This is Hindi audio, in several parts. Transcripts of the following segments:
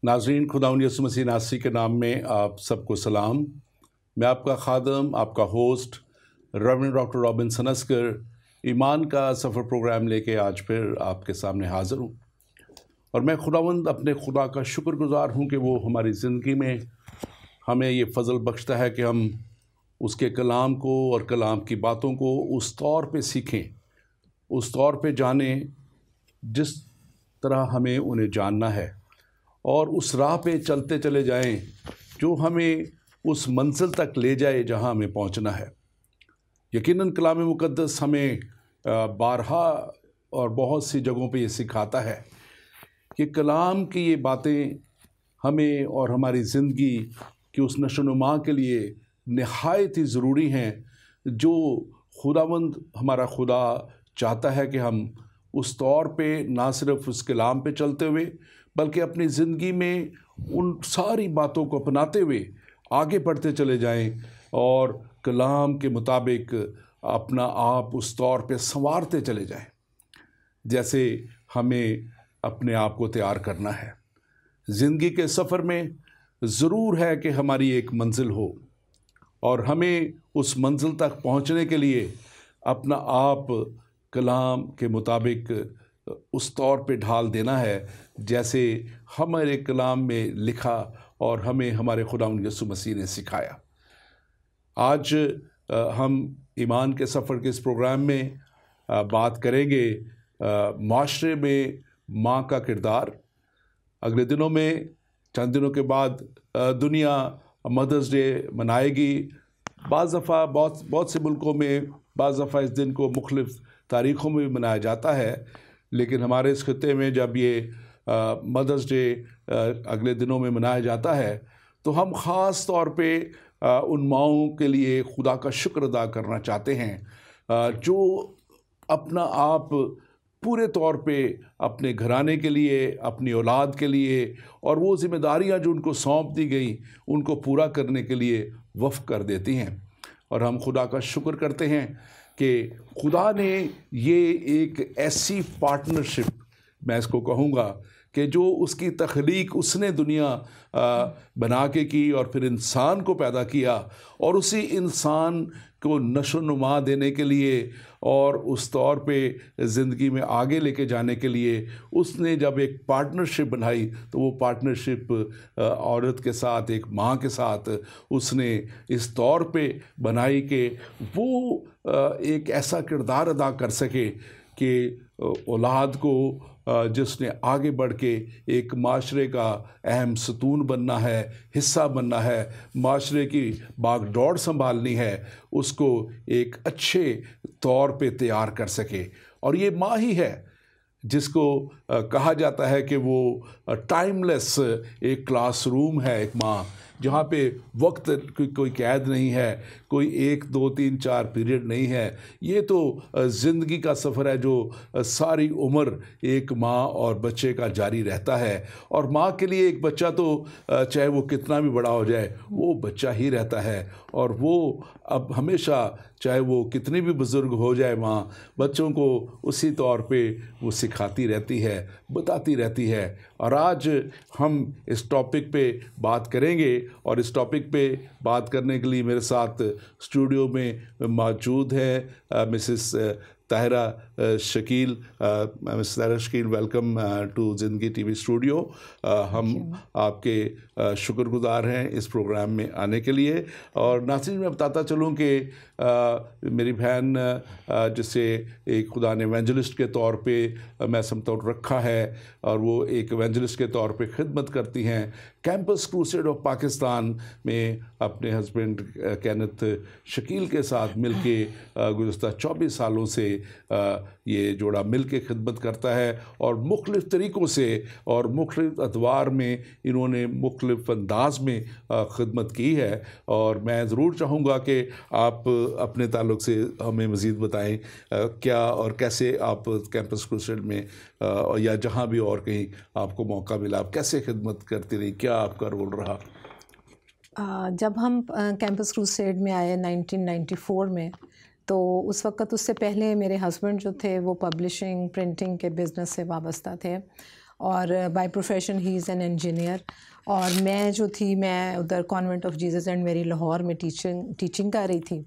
नाज़रीन, खुदावंद यीशु मसीह नासरी के नाम में आप सबको सलाम। मैं आपका खादम, आपका host reverend doctor Robinson Asghar ईमान का सफ़र प्रोग्राम लेके आज फिर आपके सामने हाज़िर हूँ। और मैं खुदावंद अपने खुदा का शुक्रगुज़ार हूँ कि वो हमारी ज़िंदगी में हमें ये फ़ज़ल बख्शता है कि हम उसके कलाम को और कलाम की बातों को उस तौर पे सीखें, उस तौर पे जानें जिस तरह हमें उन्हें जानना है, और उस राह पे चलते चले जाएं जो हमें उस मंजिल तक ले जाए जहां हमें पहुंचना है। यकीनन कलाम मुक़द्दस हमें बारहा और बहुत सी जगहों पे ये सिखाता है कि कलाम की ये बातें हमें और हमारी ज़िंदगी की उस नशोनुमा के लिए निहायत ही ज़रूरी हैं, जो खुदावंद हमारा खुदा चाहता है कि हम उस तौर पे ना सिर्फ उस कलाम पे चलते हुए बल्कि अपनी ज़िंदगी में उन सारी बातों को अपनाते हुए आगे बढ़ते चले जाएं और कलाम के मुताबिक अपना आप उस तौर पे संवारते चले जाएं जैसे हमें अपने आप को तैयार करना है। ज़िंदगी के सफ़र में ज़रूर है कि हमारी एक मंजिल हो और हमें उस मंजिल तक पहुंचने के लिए अपना आप कलाम के मुताबिक उस तौर पे ढाल देना है जैसे हमारे कलाम में लिखा और हमें हमारे खुदावंद यीशु मसीह ने सिखाया। आज हम ईमान के सफ़र के इस प्रोग्राम में बात करेंगे माशरे में माँ का किरदार। अगले दिनों में, चंद दिनों के बाद दुनिया मदर्स डे मनाएगी। बाज़ दफ़ा बहुत से मुल्कों में बाज़ दफ़ा इस दिन को मुख्तलिफ़ तारीख़ों में भी मनाया जाता है, लेकिन हमारे इस खित्ते में जब ये मदर्स डे अगले दिनों में मनाया जाता है तो हम ख़ास तौर पे उन माँओं के लिए खुदा का शुक्र अदा करना चाहते हैं जो अपना आप पूरे तौर पे अपने घराने के लिए, अपनी औलाद के लिए और वो ज़िम्मेदारियाँ जो उनको सौंप दी गई उनको पूरा करने के लिए वफ़ कर देती हैं। और हम खुदा का शुक्र करते हैं कि खुदा ने ये एक ऐसी पार्टनरशिप, मैं इसको कहूँगा, कि जो उसकी तख्लीक उसने दुनिया बना के की और फिर इंसान को पैदा किया और उसी इंसान को नशोनुमा देने के लिए और उस तौर पे ज़िंदगी में आगे लेके जाने के लिए उसने जब एक पार्टनरशिप बनाई तो वो पार्टनरशिप औरत के साथ, एक माँ के साथ उसने इस तौर पे बनाई कि वो एक ऐसा किरदार अदा कर सके कि औलाद को जिसने आगे बढ़ के एक माशरे का अहम सतून बनना है, हिस्सा बनना है, माशरे की बागडोर संभालनी है, उसको एक अच्छे तौर पे तैयार कर सके। और ये माँ ही है जिसको कहा जाता है कि वो टाइमलेस एक क्लासरूम है, एक माँ जहाँ पे वक्त की कोई कैद नहीं है, कोई 1 2 3 4 पीरियड नहीं है। ये तो ज़िंदगी का सफ़र है जो सारी उम्र एक माँ और बच्चे का जारी रहता है। और माँ के लिए एक बच्चा तो चाहे वो कितना भी बड़ा हो जाए वो बच्चा ही रहता है, और वो अब हमेशा चाहे वो कितनी भी बुज़ुर्ग हो जाए माँ, बच्चों को उसी तौर पे वो सिखाती रहती है, बताती रहती है। और आज हम इस टॉपिक पे बात करेंगे और इस टॉपिक पे बात करने के लिए मेरे साथ स्टूडियो में मौजूद है Mrs Tahira Shakeel. Mrs Tahira Shakeel, welcome to Zindagi TV studio. हम आपके शुक्रगुज़ार हैं इस प्रोग्राम में आने के लिए। और नाज़रीन, मैं बताता चलूँ कि मेरी बहन जिसे एक खुदा ने एवेंजलिस्ट के तौर पे मैं समतौर रखा है और वो एक एवेंजलिस्ट के तौर पे खिदमत करती हैं कैंपस क्रूसेड ऑफ पाकिस्तान में अपने हस्बैंड कैनथ शकील के साथ मिलके गुज़श्ता 24 सालों से ये जोड़ा मिल के खिदमत करता है और मुख्तलिफ़ तरीक़ों से और मुख्तलिफ़ अदवार में इन्होंने मुख्तलिफ़ अंदाज में खिदमत की है। और मैं ज़रूर चाहूँगा कि आप अपने ताल्लुक़ से हमें मज़ीद बताएं क्या और कैसे आप कैंपस क्रूसेड में या जहाँ भी और कहीं आपको मौका मिला आप कैसे खिदमत करती रही, क्या आपका रोल रहा? जब हम कैंपस क्रूसेड में आए 1994 में, तो उस वक्त उससे पहले मेरे हस्बैंड जो थे वो पब्लिशिंग प्रिंटिंग के बिज़नेस से वाबस्ता थे और by profession he is an engineer. और मैं जो थी, मैं उधर कॉन्वेंट ऑफ जीसस एंड मेरी लाहौर में टीचिंग कर रही थी।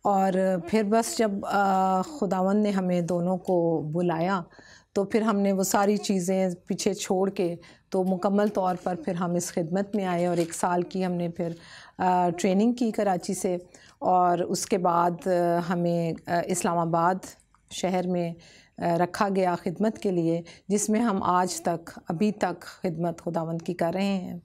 और फिर बस जब खुदावंद ने हमें दोनों को बुलाया तो फिर हमने वो सारी चीज़ें पीछे छोड़ के तो मुकम्मल तौर पर फिर हम इस खिदमत में आए। और 1 साल की हमने फिर ट्रेनिंग की कराची से, और उसके बाद हमें इस्लामाबाद शहर में रखा गया खिदमत के लिए, जिसमें हम आज तक अभी तक खिदमत खुदावंद की कर रहे हैं।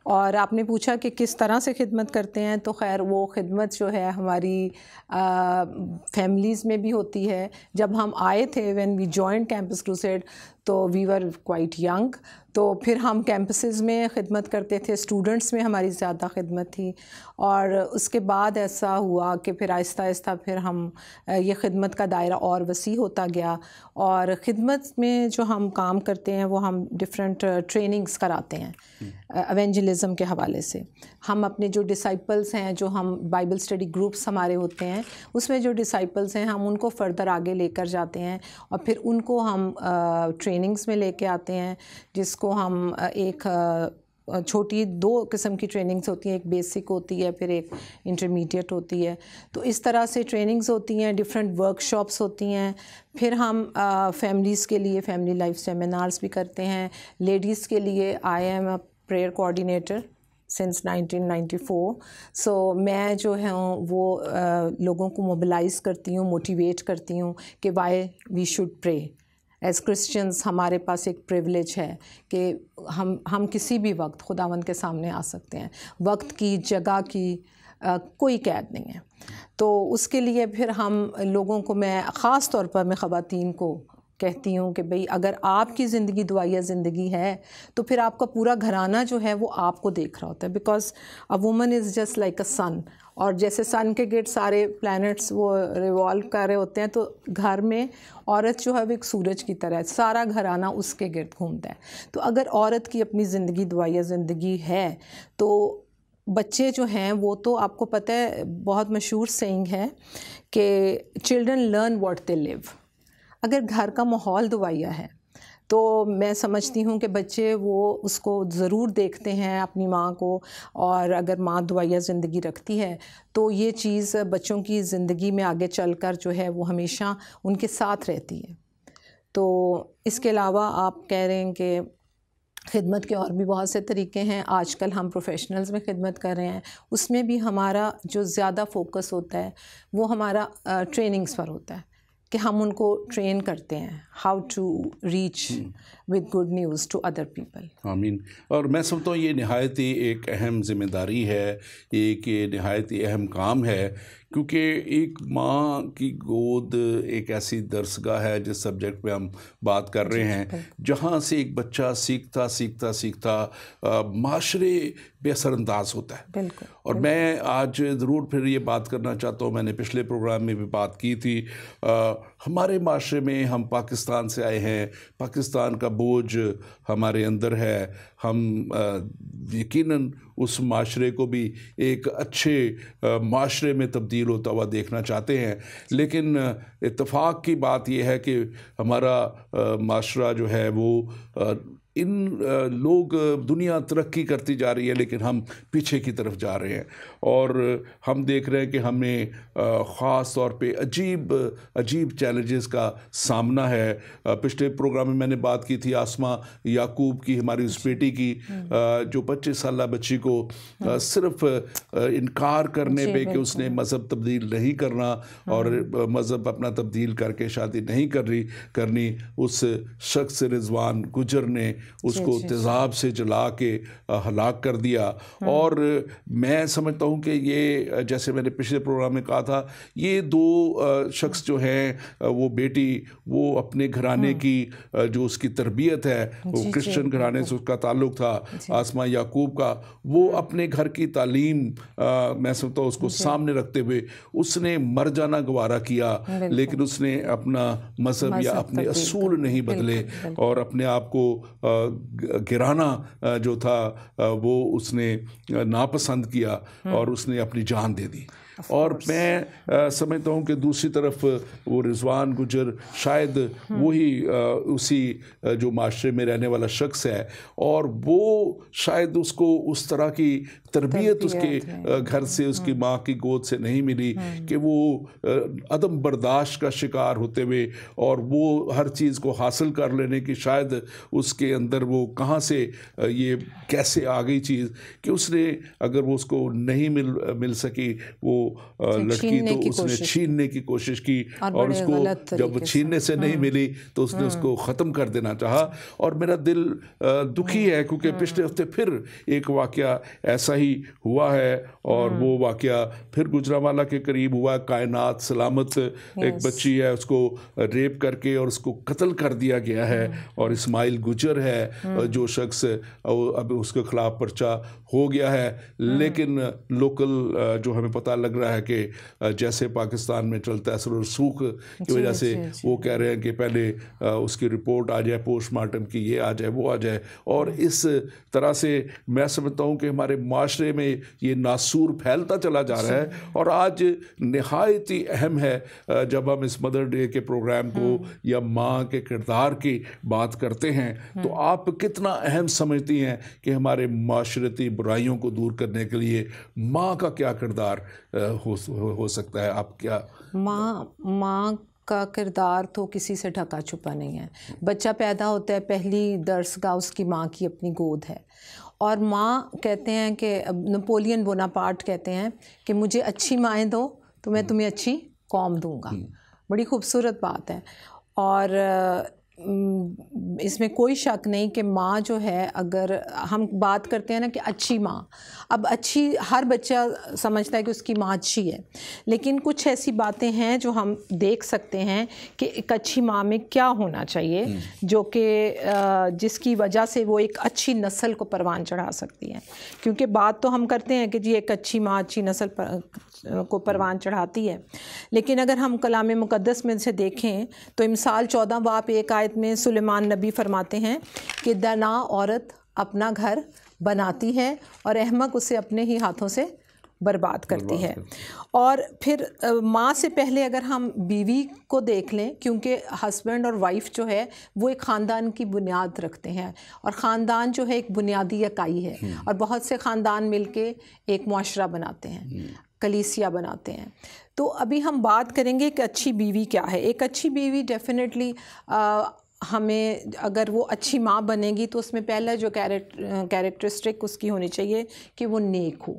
और आपने पूछा कि किस तरह से खिदमत करते हैं, तो खैर वो खिदमत जो है हमारी फैमिलीज़ में भी होती है। जब हम आए थे, when we joined Campus Crusade, तो वी वर क्वाइट यंग, तो फिर हम कैंपसेस में ख़िदमत करते थे, स्टूडेंट्स में हमारी ज़्यादा ख़िदमत थी। और उसके बाद ऐसा हुआ कि फिर आहिस्ता आहिस्ता फिर हम ये ख़िदमत का दायरा और वसी होता गया। और ख़िदमत में जो हम काम करते हैं वो हम डिफरेंट ट्रेनिंग्स कराते हैं एवेंजलिज्म के हवाले से। हम अपने जो डिसाइपल्स हैं, जो हम बाइबल स्टडी ग्रुप्स हमारे होते हैं, उसमें जो डिसाइपल्स हैं हम उनको फ़र्दर आगे लेकर जाते हैं और फिर उनको हम ट्रेनिंग्स में लेके आते हैं, जिसको हम एक छोटी 2 किस्म की ट्रेनिंग्स होती हैं, एक बेसिक होती है, फिर एक इंटरमीडिएट होती है। तो इस तरह से ट्रेनिंग्स होती हैं, डिफरेंट वर्कशॉप्स होती हैं। फिर हम फैमिलीज़ के लिए फैमिली लाइफ सेमिनार्स भी करते हैं। लेडीज़ के लिए I am a prayer coordinator since 1994। सो मैं जो है वो लोगों को मोबिलाइज़ करती हूँ, मोटिवेट करती हूँ कि why we should pray. As Christians हमारे पास एक प्रिविलेज है कि हम किसी भी वक्त खुदावंद के सामने आ सकते हैं। वक्त की, जगह की कोई कैद नहीं है। तो उसके लिए फिर हम लोगों को, मैं ख़ास तौर पर मैं ख़वातीन को कहती हूँ कि भाई अगर आपकी ज़िंदगी दुआया ज़िंदगी है तो फिर आपका पूरा घराना जो है वो आपको देख रहा होता है। Because a woman is just like a sun, और जैसे सन के गिर्द सारे प्लैनेट्स वो रिवॉल्व कर रहे होते हैं, तो घर में औरत जो है वो एक सूरज की तरह है, सारा घराना उसके गिर्द घूमता है। तो अगर औरत की अपनी ज़िंदगी दुआया ज़िंदगी है तो बच्चे जो हैं वो, तो आपको पता है बहुत मशहूर सेइंग है कि children learn what they live. अगर घर का माहौल दुआया है तो मैं समझती हूँ कि बच्चे वो उसको ज़रूर देखते हैं अपनी माँ को, और अगर माँ दुआया ज़िंदगी रखती है तो ये चीज़ बच्चों की ज़िंदगी में आगे चलकर जो है वो हमेशा उनके साथ रहती है। तो इसके अलावा आप कह रहे हैं कि खिदमत के और भी बहुत से तरीके हैं। आजकल हम प्रोफेशनल्स में खिदमत कर रहे हैं, उसमें भी हमारा जो ज़्यादा फोकस होता है वो हमारा ट्रेनिंग्स पर होता है कि हम उनको ट्रेन करते हैं how to reach with good news to other people. आमीन। और मैं समझता हूँ ये नहायत ही एक अहम ज़िम्मेदारी है, एक ये नहायत ही अहम काम है, क्योंकि एक माँ की गोद एक ऐसी दरसगाह है जिस सब्जेक्ट पे हम बात कर रहे हैं, जहाँ से एक बच्चा सीखता सीखता सीखता माशरे पे असरअंदाज होता है। और मैं आज ज़रूर फिर ये बात करना चाहता हूँ, मैंने पिछले प्रोग्राम में भी बात की थी, हमारे माशरे में, हम पाकिस्तान से आए हैं, पाकिस्तान का बोझ हमारे अंदर है, हम यकीनन उस माशरे को भी एक अच्छे माशरे में तब्दील होता हुआ देखना चाहते हैं। लेकिन इत्तेफाक की बात यह है कि हमारा माशरा जो है वो इन लोग, दुनिया तरक्की करती जा रही है लेकिन हम पीछे की तरफ जा रहे हैं, और हम देख रहे हैं कि हमें ख़ास तौर पे अजीब चैलेंजेस का सामना है। पिछले प्रोग्राम में मैंने बात की थी आसमा याकूब की, हमारी उस बेटी की जो 25 साल बच्ची को सिर्फ इनकार करने पे कि उसने मज़हब तब्दील नहीं करना और मज़हब अपना तब्दील करके शादी नहीं करनी, उस शख्स रिजवान गुजर ने उसको तेज़ाब से जला के हलाक कर दिया। और मैं समझता हूँ कि ये, जैसे मैंने पिछले प्रोग्राम में कहा था, ये 2 शख्स जो हैं, वो बेटी, वो अपने घराने की जो उसकी तरबियत है, वो क्रिश्चियन घराने से उसका ताल्लुक़ था, आसमा याकूब का, वो अपने घर की तालीम मैं समझता हूँ उसको सामने रखते हुए उसने मर जाना गवारा किया, लेकिन उसने अपना मज़हब या अपने असूल नहीं बदले, और अपने आप को गिराना जो था वो उसने नापसंद किया और उसने अपनी जान दे दी। और मैं समझता हूँ कि दूसरी तरफ वो रिजवान गुजर शायद वही उसी जो माशरे में रहने वाला शख्स है, और वो शायद उसको उस तरह की तरबियत उसके घर से, उसकी माँ की गोद से नहीं मिली कि वो अदम बर्दाश्त का शिकार होते हुए और वो हर चीज़ को हासिल कर लेने की शायद उसके अंदर वो कहाँ से ये कैसे आ गई चीज़ कि उसने अगर वो उसको नहीं मिल सकी वो लड़की, तो उसने छीनने की कोशिश की, और उसको जब वो छीनने से नहीं मिली तो उसने उसको ख़त्म कर देना चाहा। और मेरा दिल दुखी है क्योंकि पिछले हफ्ते फिर एक वाक़या ऐसा ही हुआ है, और वो वाक़या फिर गुजरांवाला के करीब हुआ। कायनात सलामत एक बच्ची है, उसको रेप करके और उसको कत्ल कर दिया गया है, और इस्माइल गुजर है जो शख्स अब उसके खिलाफ पर्चा हो गया है। लेकिन लोकल जो हमें पता लग रहा है कि जैसे पाकिस्तान में चलता है असर और सूख की वजह से वो कह रहे हैं कि पहले उसकी रिपोर्ट आ जाए पोस्टमार्टम की, ये आ जाए वो आ जाए, और इस तरह से मैं समझता हूँ कि हमारे माशरे में ये नासूर फैलता चला जा रहा है। और आज नहायत ही अहम है जब हम इस मदर डे के प्रोग्राम को या माँ के किरदार की बात करते हैं, तो आप कितना अहम समझती हैं कि हमारे माशरती बुराइयों को दूर करने के लिए माँ का क्या किरदार हो सकता है? आप क्या माँ का किरदार तो किसी से ढका छुपा नहीं है। बच्चा पैदा होता है, पहली दरसगाह उसकी माँ की अपनी गोद है, और माँ कहते हैं कि नेपोलियन बोनापार्ट कहते हैं कि मुझे अच्छी माएँ दो तो मैं तुम्हें अच्छी कौम दूंगा। बड़ी खूबसूरत बात है, और इसमें कोई शक नहीं कि माँ जो है, अगर हम बात करते हैं ना कि अच्छी माँ, अब अच्छी हर बच्चा समझता है कि उसकी माँ अच्छी है, लेकिन कुछ ऐसी बातें हैं जो हम देख सकते हैं कि एक अच्छी माँ में क्या होना चाहिए, जो कि जिसकी वजह से वो एक अच्छी नस्ल को परवान चढ़ा सकती है। क्योंकि बात तो हम करते हैं कि जी एक अच्छी माँ अच्छी नस्ल को परवान चढ़ाती है, लेकिन अगर हम कलाम मुक़द्दस में से देखें तो इमसाल 14 बाब 1 आयत में सुलेमान नबी फरमाते हैं कि दाना औरत अपना घर बनाती है और अहमक उसे अपने ही हाथों से बर्बाद करती है। और फिर माँ से पहले अगर हम बीवी को देख लें, क्योंकि हस्बैंड और वाइफ जो है वो एक ख़ानदान की बुनियाद रखते हैं, और ख़ानदान जो है एक बुनियादी इकाई है, और बहुत से ख़ानदान मिलके एक मुआशरा बनाते हैं, कलीसिया बनाते हैं। तो अभी हम बात करेंगे कि अच्छी बीवी क्या है। एक अच्छी बीवी डेफिनेटली हमें, अगर वो अच्छी माँ बनेगी तो उसमें पहला जो कैरेक्टरिस्टिक उसकी होनी चाहिए कि वो नेक हो,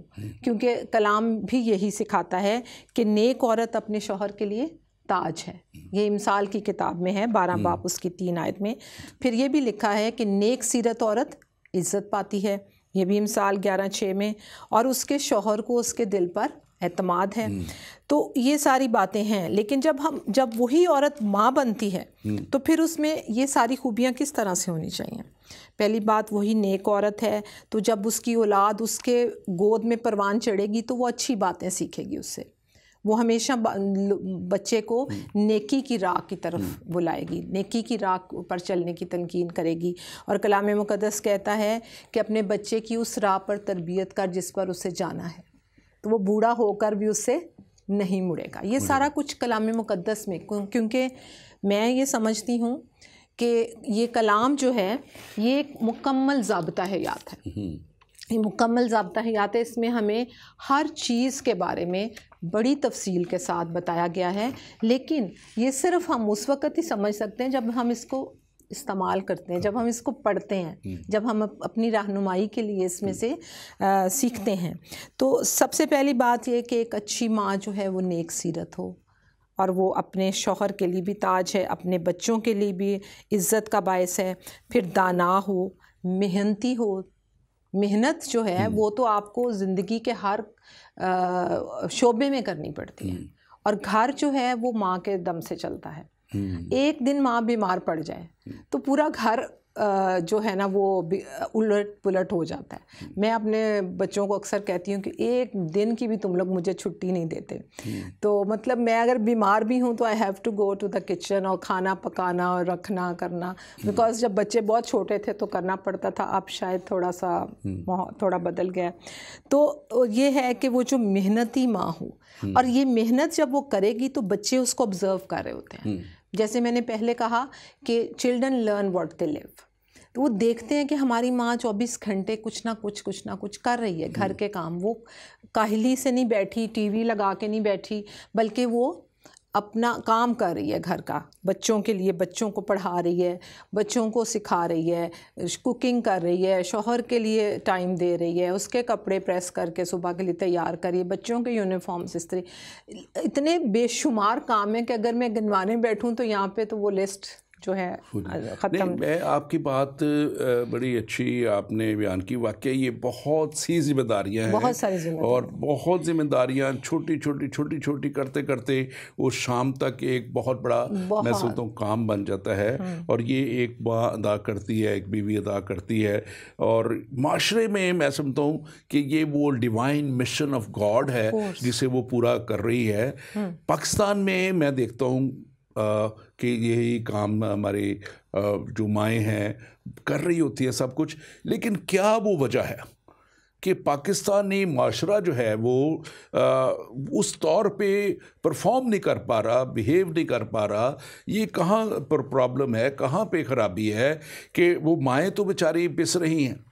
क्योंकि कलाम भी यही सिखाता है कि नेक औरत अपने शौहर के लिए ताज है। ये इमसाल की किताब में है 12 बाब उसकी 3 आयत में। फिर ये भी लिखा है कि नेक सीरत औरत इज़्ज़त पाती है, ये भी इमसाल 11:6 में, और उसके शौहर को उसके दिल पर एतमाद है। तो ये सारी बातें हैं, लेकिन जब वही औरत माँ बनती है तो फिर उसमें ये सारी खूबियाँ किस तरह से होनी चाहिए। पहली बात, वही नेक औरत है, तो जब उसकी औलाद उसके गोद में परवान चढ़ेगी तो वो अच्छी बातें सीखेगी उससे, वो हमेशा बच्चे को नेकी की राह की तरफ बुलाएगी, नेकी की राह पर चलने की तनकीन करेगी। और कलाम मुक़द्दस कहता है कि अपने बच्चे की उस राह पर तरबियत कर जिस पर उसे जाना है, तो वो बूढ़ा होकर भी उससे नहीं मुड़ेगा। ये सारा कुछ कलाम मुक़द्दस में, क्योंकि मैं ये समझती हूँ कि ये कलाम जो है ये एक मुकम्मल ज़ाब्ता हयात है, ये मुकम्मल ज़ाब्ता हयात है। इसमें हमें हर चीज़ के बारे में बड़ी तफसील के साथ बताया गया है, लेकिन ये सिर्फ़ हम उस वक़्त ही समझ सकते हैं जब हम इसको इस्तेमाल करते हैं, जब हम इसको पढ़ते हैं, जब हम अपनी रहनुमाई के लिए इसमें से सीखते हैं। तो सबसे पहली बात ये कि एक अच्छी माँ जो है वो नेक सीरत हो, और वो अपने शौहर के लिए भी ताज है, अपने बच्चों के लिए भी इज़्ज़त का बायस है। फिर दाना हो, मेहनती हो। मेहनत जो है वो तो आपको ज़िंदगी के हर शोबे में करनी पड़ती है, और घर जो है वो माँ के दम से चलता है। एक दिन माँ बीमार पड़ जाए तो पूरा घर जो है ना वो उलट पुलट हो जाता है। मैं अपने बच्चों को अक्सर कहती हूँ कि एक दिन की भी तुम लोग मुझे छुट्टी नहीं देते। तो मतलब मैं अगर बीमार भी हूँ तो I have to go to the kitchen और खाना पकाना और रखना करना, बिकॉज जब बच्चे बहुत छोटे थे तो करना पड़ता था, अब शायद थोड़ा बदल गया। तो ये है कि वो जो मेहनती माँ हो, और ये मेहनत जब वो करेगी तो बच्चे उसको ऑब्जर्व कर रहे होते हैं। जैसे मैंने पहले कहा कि children learn what they live, तो वो देखते हैं कि हमारी माँ 24 घंटे कुछ ना कुछ कर रही है घर के काम। वो काहली से नहीं बैठी, टीवी लगा के नहीं बैठी, बल्कि वो अपना काम कर रही है घर का, बच्चों के लिए, बच्चों को पढ़ा रही है, बच्चों को सिखा रही है, कुकिंग कर रही है, शौहर के लिए टाइम दे रही है, उसके कपड़े प्रेस करके सुबह के लिए तैयार करिए, बच्चों के यूनिफॉर्म्स इस्त्री। इतने बेशुमार काम है कि अगर मैं गिनवाने बैठूं तो यहाँ पे तो वो लिस्ट जो है ख़त्म। मैं आपकी बात बड़ी अच्छी आपने बयान की। वाकई ये बहुत सी जिम्मेदारियां हैं, बहुत सारी जिम्मेदारियां, और बहुत जिम्मेदारियां छोटी छोटी करते करते वो शाम तक एक बहुत बड़ा मैं समझता हूँ काम बन जाता है। और ये एक माँ अदा करती है, एक बीवी अदा करती है, और माशरे में मैं समझता हूँ कि ये वो डिवाइन मिशन ऑफ गॉड है जिसे वो पूरा कर रही है। पाकिस्तान में मैं देखता हूँ कि यही काम हमारे जो माएँ हैं कर रही होती है सब कुछ, लेकिन क्या वो वजह है कि पाकिस्तानी माशरा जो है वो उस तौर पे परफॉर्म नहीं कर पा रहा, बिहेव नहीं कर पा रहा? ये कहाँ पर प्रॉब्लम है, कहाँ पे ख़राबी है कि वो माएँ तो बेचारी पिस रही हैं,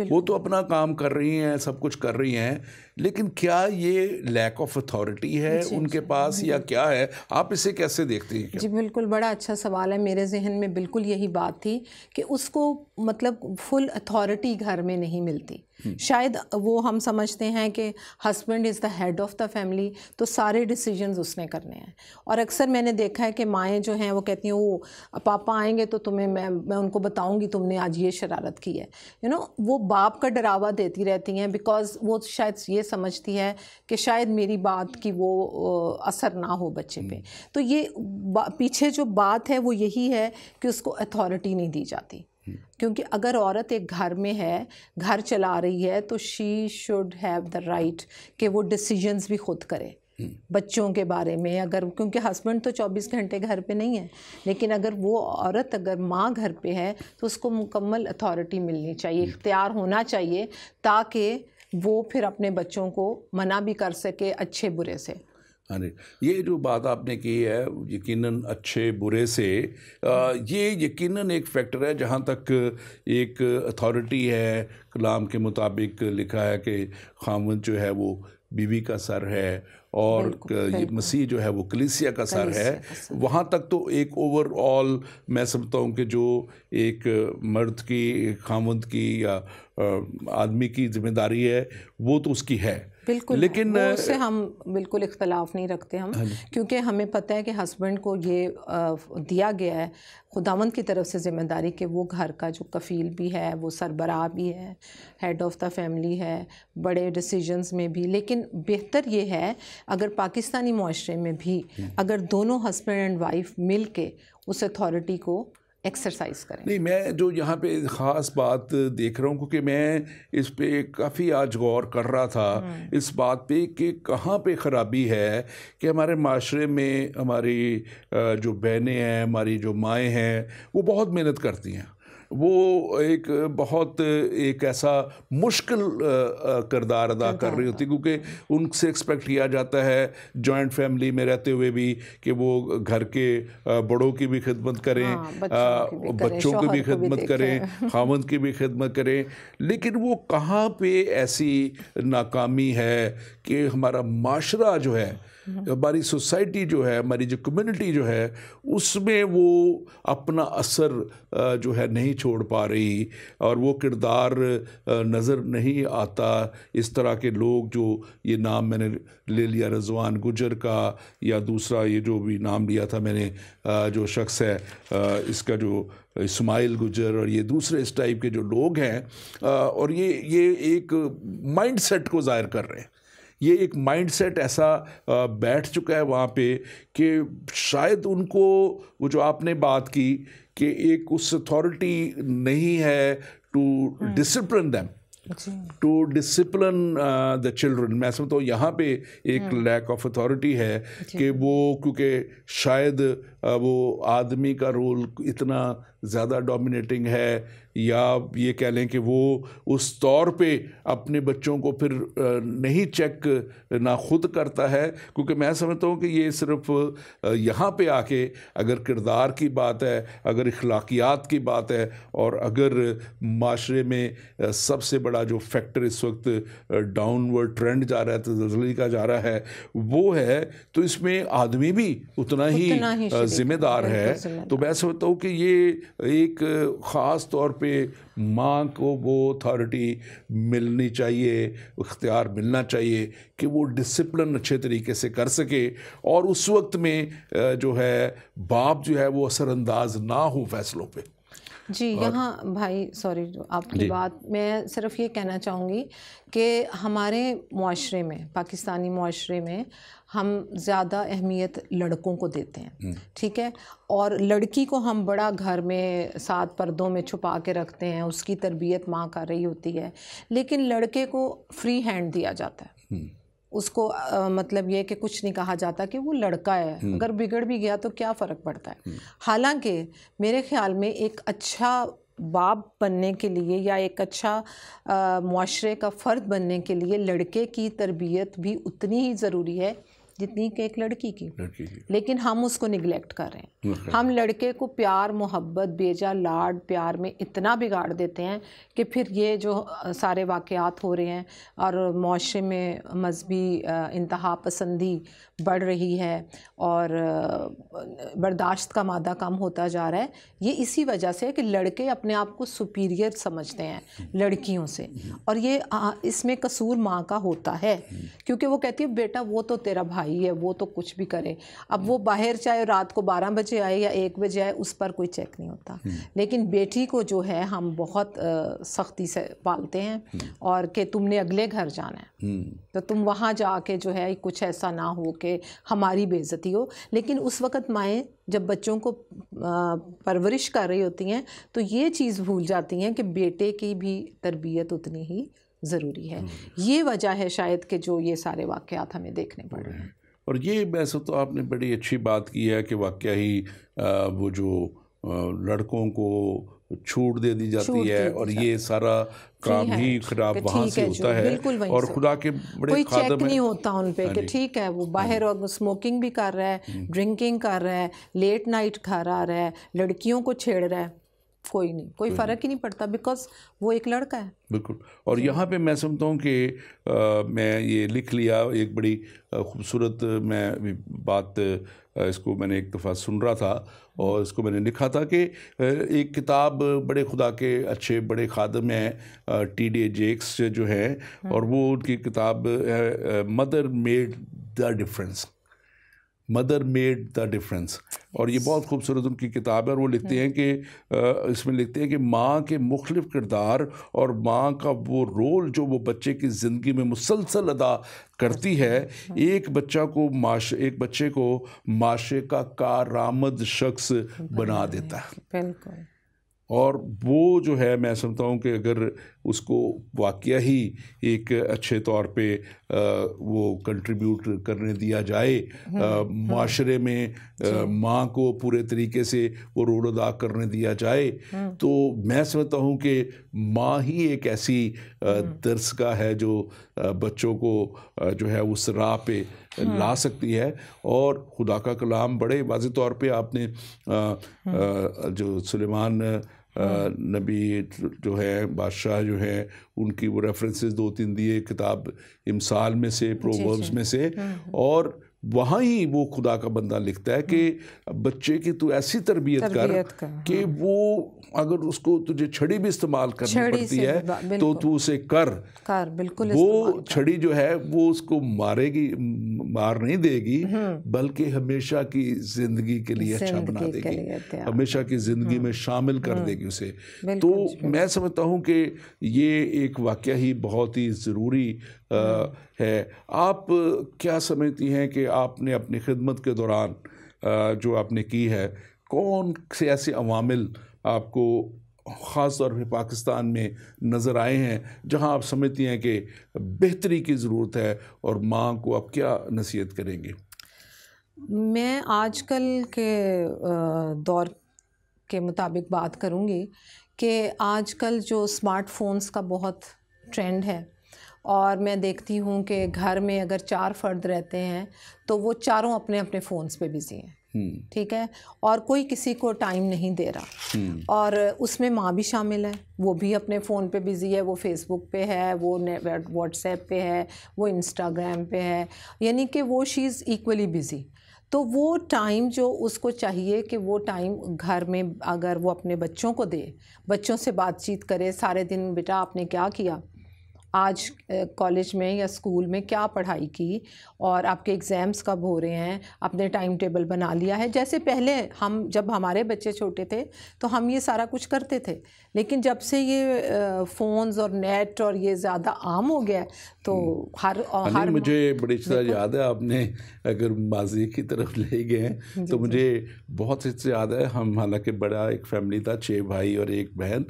वो तो अपना काम कर रही हैं, सब कुछ कर रही हैं, लेकिन क्या ये लैक ऑफ अथॉरिटी है उनके पास या क्या है? आप इसे कैसे देखते हैं? जी बिल्कुल, बड़ा अच्छा सवाल है। मेरे जहन में बिल्कुल यही बात थी कि उसको मतलब फुल अथॉरिटी घर में नहीं मिलती। शायद वो हम समझते हैं कि husband is the head of the family, तो सारे डिसीजंस उसने करने हैं। और अक्सर मैंने देखा है कि माएँ जो हैं वो कहती हैं वो पापा आएंगे तो तुम्हें मैं उनको बताऊंगी तुमने आज ये शरारत की है, वो बाप का डरावा देती रहती हैं, बिकॉज़ वो शायद ये समझती है कि शायद मेरी बात की वो असर ना हो बच्चे पे। तो ये पीछे जो बात है वो यही है कि उसको अथॉरिटी नहीं दी जाती, क्योंकि अगर औरत एक घर में है, घर चला रही है, तो she should have the right कि वो डिसीजंस भी खुद करे बच्चों के बारे में। अगर क्योंकि हस्बैंड तो 24 घंटे घर पे नहीं है, लेकिन अगर वो औरत अगर माँ घर पे है तो उसको मुकम्मल अथॉरिटी मिलनी चाहिए, इख्तियार होना चाहिए, ताकि वो फिर अपने बच्चों को मना भी कर सके अच्छे बुरे से। हाँ जी, ये जो बात आपने की है यकीनन अच्छे बुरे से, ये यकीनन एक फैक्टर है। जहाँ तक एक अथॉरिटी है, कलाम के मुताबिक लिखा है कि खामन जो है वो बीवी का सर है और ये मसीह जो है वो कलीसिया का सर है, वहाँ तक तो एक ओवरऑल मैं समझता हूँ कि जो एक मर्द की, खामद की या आदमी की जिम्मेदारी है वो तो उसकी है, बिल्कुल, लेकिन उससे हम बिल्कुल इख्तलाफ नहीं रखते हम, क्योंकि हमें पता है कि हस्बैंड को ये दिया गया है खुदावंद की तरफ से ज़िम्मेदारी कि वो घर का जो कफ़ील भी है, वो सरबराह भी है, हेड ऑफ़ द फैमिली है, बड़े डिसीजंस में भी। लेकिन बेहतर ये है अगर पाकिस्तानी माशरे में भी अगर दोनों हस्बैंड एंड वाइफ मिल के उस अथॉरिटी को एक्सरसाइज करें। नहीं, मैं जो यहाँ पे ख़ास बात देख रहा हूँ, क्योंकि मैं इस पे काफ़ी आज गौर कर रहा था इस बात पे कि कहाँ पे ख़राबी है कि हमारे माशरे में हमारी जो बहनें हैं, हमारी जो माएँ हैं, वो बहुत मेहनत करती हैं। वो एक बहुत एक ऐसा मुश्किल किरदार अदा कर रही होती, क्योंकि उनसे एक्सपेक्ट किया जाता है जॉइंट फैमिली में रहते हुए भी कि वो घर के बड़ों की भी खिदमत करें, बच्चों की भी खिदमत करें, खामद की भी खिदमत करें। लेकिन वो कहाँ पे ऐसी नाकामी है कि हमारा माशरा जो है, हमारी सोसाइटी जो है, हमारी जो कम्युनिटी जो है, उसमें वो अपना असर जो है नहीं छोड़ पा रही, और वो किरदार नज़र नहीं आता। इस तरह के लोग जो ये नाम मैंने ले लिया रज़वान गुजर का, या दूसरा ये जो भी नाम लिया था मैंने जो शख्स है इसका जो इस्माइल गुजर, और ये दूसरे इस टाइप के जो लोग हैं, और ये एक माइंड सेट को ज़ाहिर कर रहे हैं ये एक माइंडसेट ऐसा बैठ चुका है वहाँ पे कि शायद उनको वो जो आपने बात की कि एक उस अथॉरिटी नहीं है to discipline them, to discipline the children. मैं समझता हूँ यहाँ पे एक लैक ऑफ अथॉरिटी है कि वो, क्योंकि शायद वो आदमी का रोल इतना ज़्यादा डोमिनेटिंग है, या ये कह लें कि वो उस तौर पे अपने बच्चों को फिर नहीं चेक ना खुद करता है। क्योंकि मैं समझता हूँ कि ये सिर्फ यहाँ पे आके अगर किरदार की बात है, अगर इखलाकियात की बात है, और अगर माशरे में सबसे बड़ा जो फैक्टर इस वक्त डाउनवर्ड ट्रेंड जा रहा है, तज़ल्ज़ुल का जा रहा है, वो है, तो इसमें आदमी भी उतना ही जिम्मेदार है। तो मैं समझता हूँ कि ये एक ख़ास तौर पे माँ को वो अथॉरिटी मिलनी चाहिए, इख्तियार मिलना चाहिए कि वो डिसिप्लिन अच्छे तरीके से कर सके, और उस वक्त में जो है बाप जो है वो असरअंदाज ना हो फैसलों पे। जी, यहाँ भाई सॉरी आपकी बात, मैं सिर्फ ये कहना चाहूँगी कि हमारे मुआशरे में, पाकिस्तानी मुआशरे में, हम ज़्यादा अहमियत लड़कों को देते हैं, ठीक है, और लड़की को हम बड़ा घर में 7 पर्दों में छुपा के रखते हैं, उसकी तरबियत माँ कर रही होती है, लेकिन लड़के को फ्री हैंड दिया जाता है। उसको मतलब ये कि कुछ नहीं कहा जाता कि वो लड़का है, अगर बिगड़ भी गया तो क्या फ़र्क पड़ता है। हालांकि मेरे ख्याल में एक अच्छा बाप बनने के लिए या एक अच्छा मुआशरे का फ़र्द बनने के लिए लड़के की तरबियत भी उतनी ही ज़रूरी है जितनी कि एक लड़की की। लेकिन हम उसको निगलेक्ट कर रहे हैं। हम लड़के को प्यार, मोहब्बत, बेजा, लाड, प्यार में इतना बिगाड़ देते हैं कि फिर ये जो सारे वाक़यात हो रहे हैं और मुआशरे में मज़हबी इंतहा पसंदी बढ़ रही है और बर्दाश्त का मादा कम होता जा रहा है, ये इसी वजह से है कि लड़के अपने आप को सुपीरियर समझते हैं लड़कियों से, और ये इसमें कसूर माँ का होता है, क्योंकि वो कहती है बेटा वो तो तेरा भाई है, वो तो कुछ भी करे, अब वो बाहर चाहे रात को 12 बजे आए या 1 बजे आए, उस पर कोई चेक नहीं होता। लेकिन बेटी को जो है हम बहुत सख्ती से पालते हैं, और कि तुमने अगले घर जाना है तो तुम वहाँ जाके जो है कुछ ऐसा ना हो कि हमारी बेइज्जती हो। लेकिन उस वक़्त माएँ जब बच्चों को परवरिश कर रही होती हैं तो ये चीज़ भूल जाती हैं कि बेटे की भी तरबियत उतनी ही ज़रूरी है। ये वजह है शायद कि जो ये सारे वाक़यात हमें देखने पड़ रहे हैं। और ये वैसे तो आपने बड़ी अच्छी बात की है कि वाकया ही वो जो लड़कों को छूट दे दी जाती है, और ये सारा काम ही खराब वहाँ से होता है, और खुदा के बड़े कोई चेक नहीं होता उन पे कि ठीक है वो बाहर स्मोकिंग भी कर रहा है, ड्रिंकिंग कर रहा है, लेट नाइट घर आ रहा है, लड़कियों को छेड़ रहा है, कोई नहीं, कोई फ़र्क ही नहीं पड़ता, बिकॉज वो एक लड़का है। बिल्कुल। और यहाँ पे मैं समझता हूँ कि मैं ये लिख लिया, एक बड़ी खूबसूरत मैं बात, इसको मैंने एक दफ़ा सुन रहा था और इसको मैंने लिखा था कि एक किताब बड़े खुदा के अच्छे बड़े खादम हैं T.D. जेक्स जो है, और वो उनकी किताब है mother made the difference, mother made the difference. और ये बहुत खूबसूरत उनकी किताब है, और वो लिखते हैं कि इसमें लिखते हैं कि माँ के मुख्तलिफ़ किरदार और माँ का वो रोल जो वो बच्चे की ज़िंदगी में मुसलसल अदा करती है, एक बच्चे को माशरे का कारआमद शख्स बना देता है। बिल्कुल। और वो जो है मैं समझता हूँ कि अगर उसको वाकया ही एक अच्छे तौर पे वो कंट्रीब्यूट करने दिया जाए माशरे में, माँ को पूरे तरीके से वो रोल अदा करने दिया जाए, तो मैं समझता हूँ कि माँ ही एक ऐसी दर्सगाह है जो बच्चों को जो है उस राह पे ला सकती है। और खुदा का कलाम बड़े वाज़ेह तौर पे आपने जो सुलेमान नबी जो है, बादशाह जो है, उनकी वो रेफरेंसेस 2-3 दिए किताब इमसाल में से, प्रोवर्ब्स में से, और वहाँ ही वो खुदा का बंदा लिखता है कि बच्चे की तू ऐसी तरबियत कर कि वो अगर उसको तुझे छड़ी भी इस्तेमाल करनी पड़ती है तो तू उसे कर बिल्कुल। वो छड़ी जो है वो उसको मार नहीं देगी, बल्कि हमेशा की ज़िंदगी के लिए अच्छा बना देगी, हमेशा की ज़िंदगी में शामिल कर देगी उसे। तो मैं समझता हूँ कि ये एक वाकया ही बहुत ही ज़रूरी है। आप क्या समझती हैं कि आपने अपनी खिदमत के दौरान जो आपने की है, कौन से ऐसे अवामिल आपको ख़ास तौर पे पाकिस्तान में नज़र आए हैं जहां आप समझती हैं कि बेहतरी की ज़रूरत है, और माँ को आप क्या नसीहत करेंगे? मैं आजकल के दौर के मुताबिक बात करूँगी कि आजकल जो स्मार्टफोन्स का बहुत ट्रेंड है, और मैं देखती हूँ कि घर में अगर 4 फ़र्द रहते हैं तो वो चारों अपने अपने फ़ोन्स पे बिज़ी हैं। ठीक है, और कोई किसी को टाइम नहीं दे रहा, और उसमें माँ भी शामिल है, वो भी अपने फ़ोन पे बिज़ी है, वो फेसबुक पे है, वो व्हाट्सएप पे है, वो इंस्टाग्राम पे है, यानी कि वो शी इज़ इक्वली बिज़ी। तो वो टाइम जो उसको चाहिए कि वो टाइम घर में अगर वो अपने बच्चों को दे, बच्चों से बातचीत करे, सारे दिन बेटा आपने क्या किया, आज कॉलेज में या स्कूल में क्या पढ़ाई की, और आपके एग्ज़ाम्स कब हो रहे हैं, अपने टाइम टेबल बना लिया है। जैसे पहले हम जब हमारे बच्चे छोटे थे तो हम ये सारा कुछ करते थे, लेकिन जब से ये फ़ोन्स और नेट और ये ज़्यादा आम हो गया तो हर मुझे बड़ी चीज़ याद है, आपने अगर माजी की तरफ ले गए हैं तो मुझे बहुत चीज़ याद है। हम हालांकि बड़ा एक फैमिली था, 6 भाई और 1 बहन,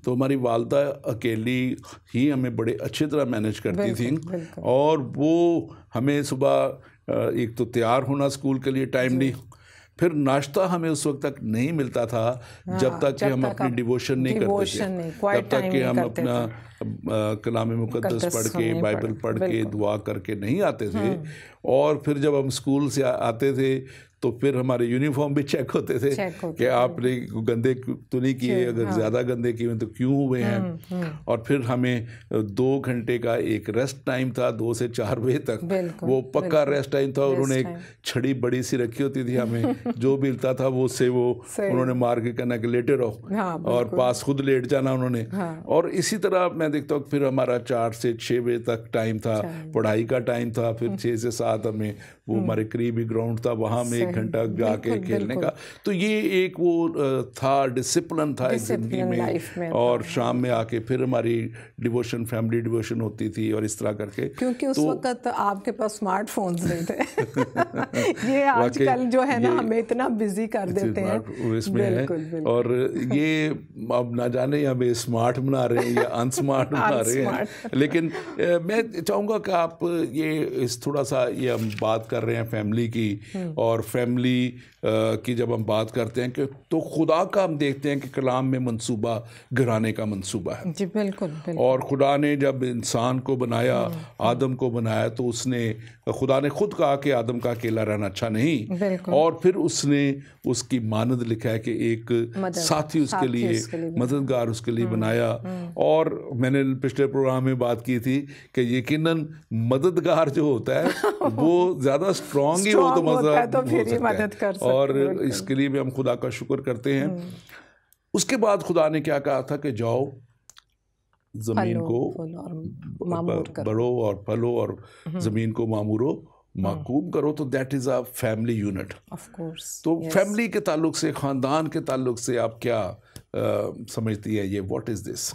तो हमारी वालदा अकेली ही हमें बड़े अच्छी तरह मैनेज करती थी, और वो हमें सुबह एक तो तैयार होना स्कूल के लिए टाइमली, फिर नाश्ता हमें उस वक्त तक नहीं मिलता था जब तक कि हम अपनी डिवोशन नहीं करते थे, तब तक कि हम अपना कलाम मुक़द्दस पढ़ के, बाइबल पढ़ के, दुआ करके नहीं आते थे। और फिर जब हम स्कूल से आते थे तो फिर हमारे यूनिफॉर्म भी चेक होते थे कि आपने गंदे तो नहीं किए, अगर ज़्यादा गंदे किए तो क्यों हुए हैं। और फिर हमें 2 घंटे का एक रेस्ट टाइम था, 2 से 4 बजे तक, वो पक्का रेस्ट टाइम था। उन्होंने एक छड़ी बड़ी सी रखी होती थी, हमें जो मिलता था वो से वो उन्होंने मार के कहना कि लेटे रहो, और पास खुद लेट जाना उन्होंने। और इसी तरह मैं देखता हूँ फिर हमारा 4 से 6 बजे तक टाइम था, पढ़ाई का टाइम था। फिर 6 से 7 हमें वो हमारे करीबी ग्राउंड था, वहाँ में 1 घंटा जाके खेलने का। तो ये एक वो था, डिसिप्लिन था एक ज़िंदगी में। और शाम में आके फिर हमारी डिवोशन, फैमिली डिवोशन होती थी, और इस तरह करके, क्योंकि उस वक्त आपके पास स्मार्टफोन्स नहीं थे। ये आजकल जो है ना हमें इतना बिजी कर देते हैं इसमें है। और ये अब ना जाने हमें स्मार्ट बना रहे हैं या अनस्मार्ट बना रहे हैं, लेकिन मैं चाहूँगा कि आप ये इस थोड़ा सा ये हम बात कर रहे हैं फैमिली की, और फैमिली की जब हम बात करते हैं कि तो खुदा का हम देखते हैं कि कलाम में मंसूबा घराने का मंसूबा है। जी बिल्कुल। और खुदा ने जब इंसान को बनाया, आदम को बनाया, तो उसने खुदा ने खुद कहा कि आदम का अकेला रहना अच्छा नहीं, और फिर उसने उसकी मानद लिखा है कि एक साथी उसके लिए, मददगार उसके लिए बनाया। और मैंने पिछले प्रोग्राम में बात की थी कि यकीनन मददगार जो होता है वो ज़्यादा स्ट्रॉन्ग ही हो तो मदद कर सकता है, और इसके लिए भी हम खुदा का शुक्र करते हैं। उसके बाद खुदा ने क्या कहा था कि जाओ ज़मीन को बढ़ो और फलो और ज़मीन को मामूरो, माकूम करो। तो that is a family unit. Of course. तो फैमिली के ताल्लुक से, ख़ानदान के ताल्लुक से आप क्या समझती है ये, व्हाट इज़ दिस?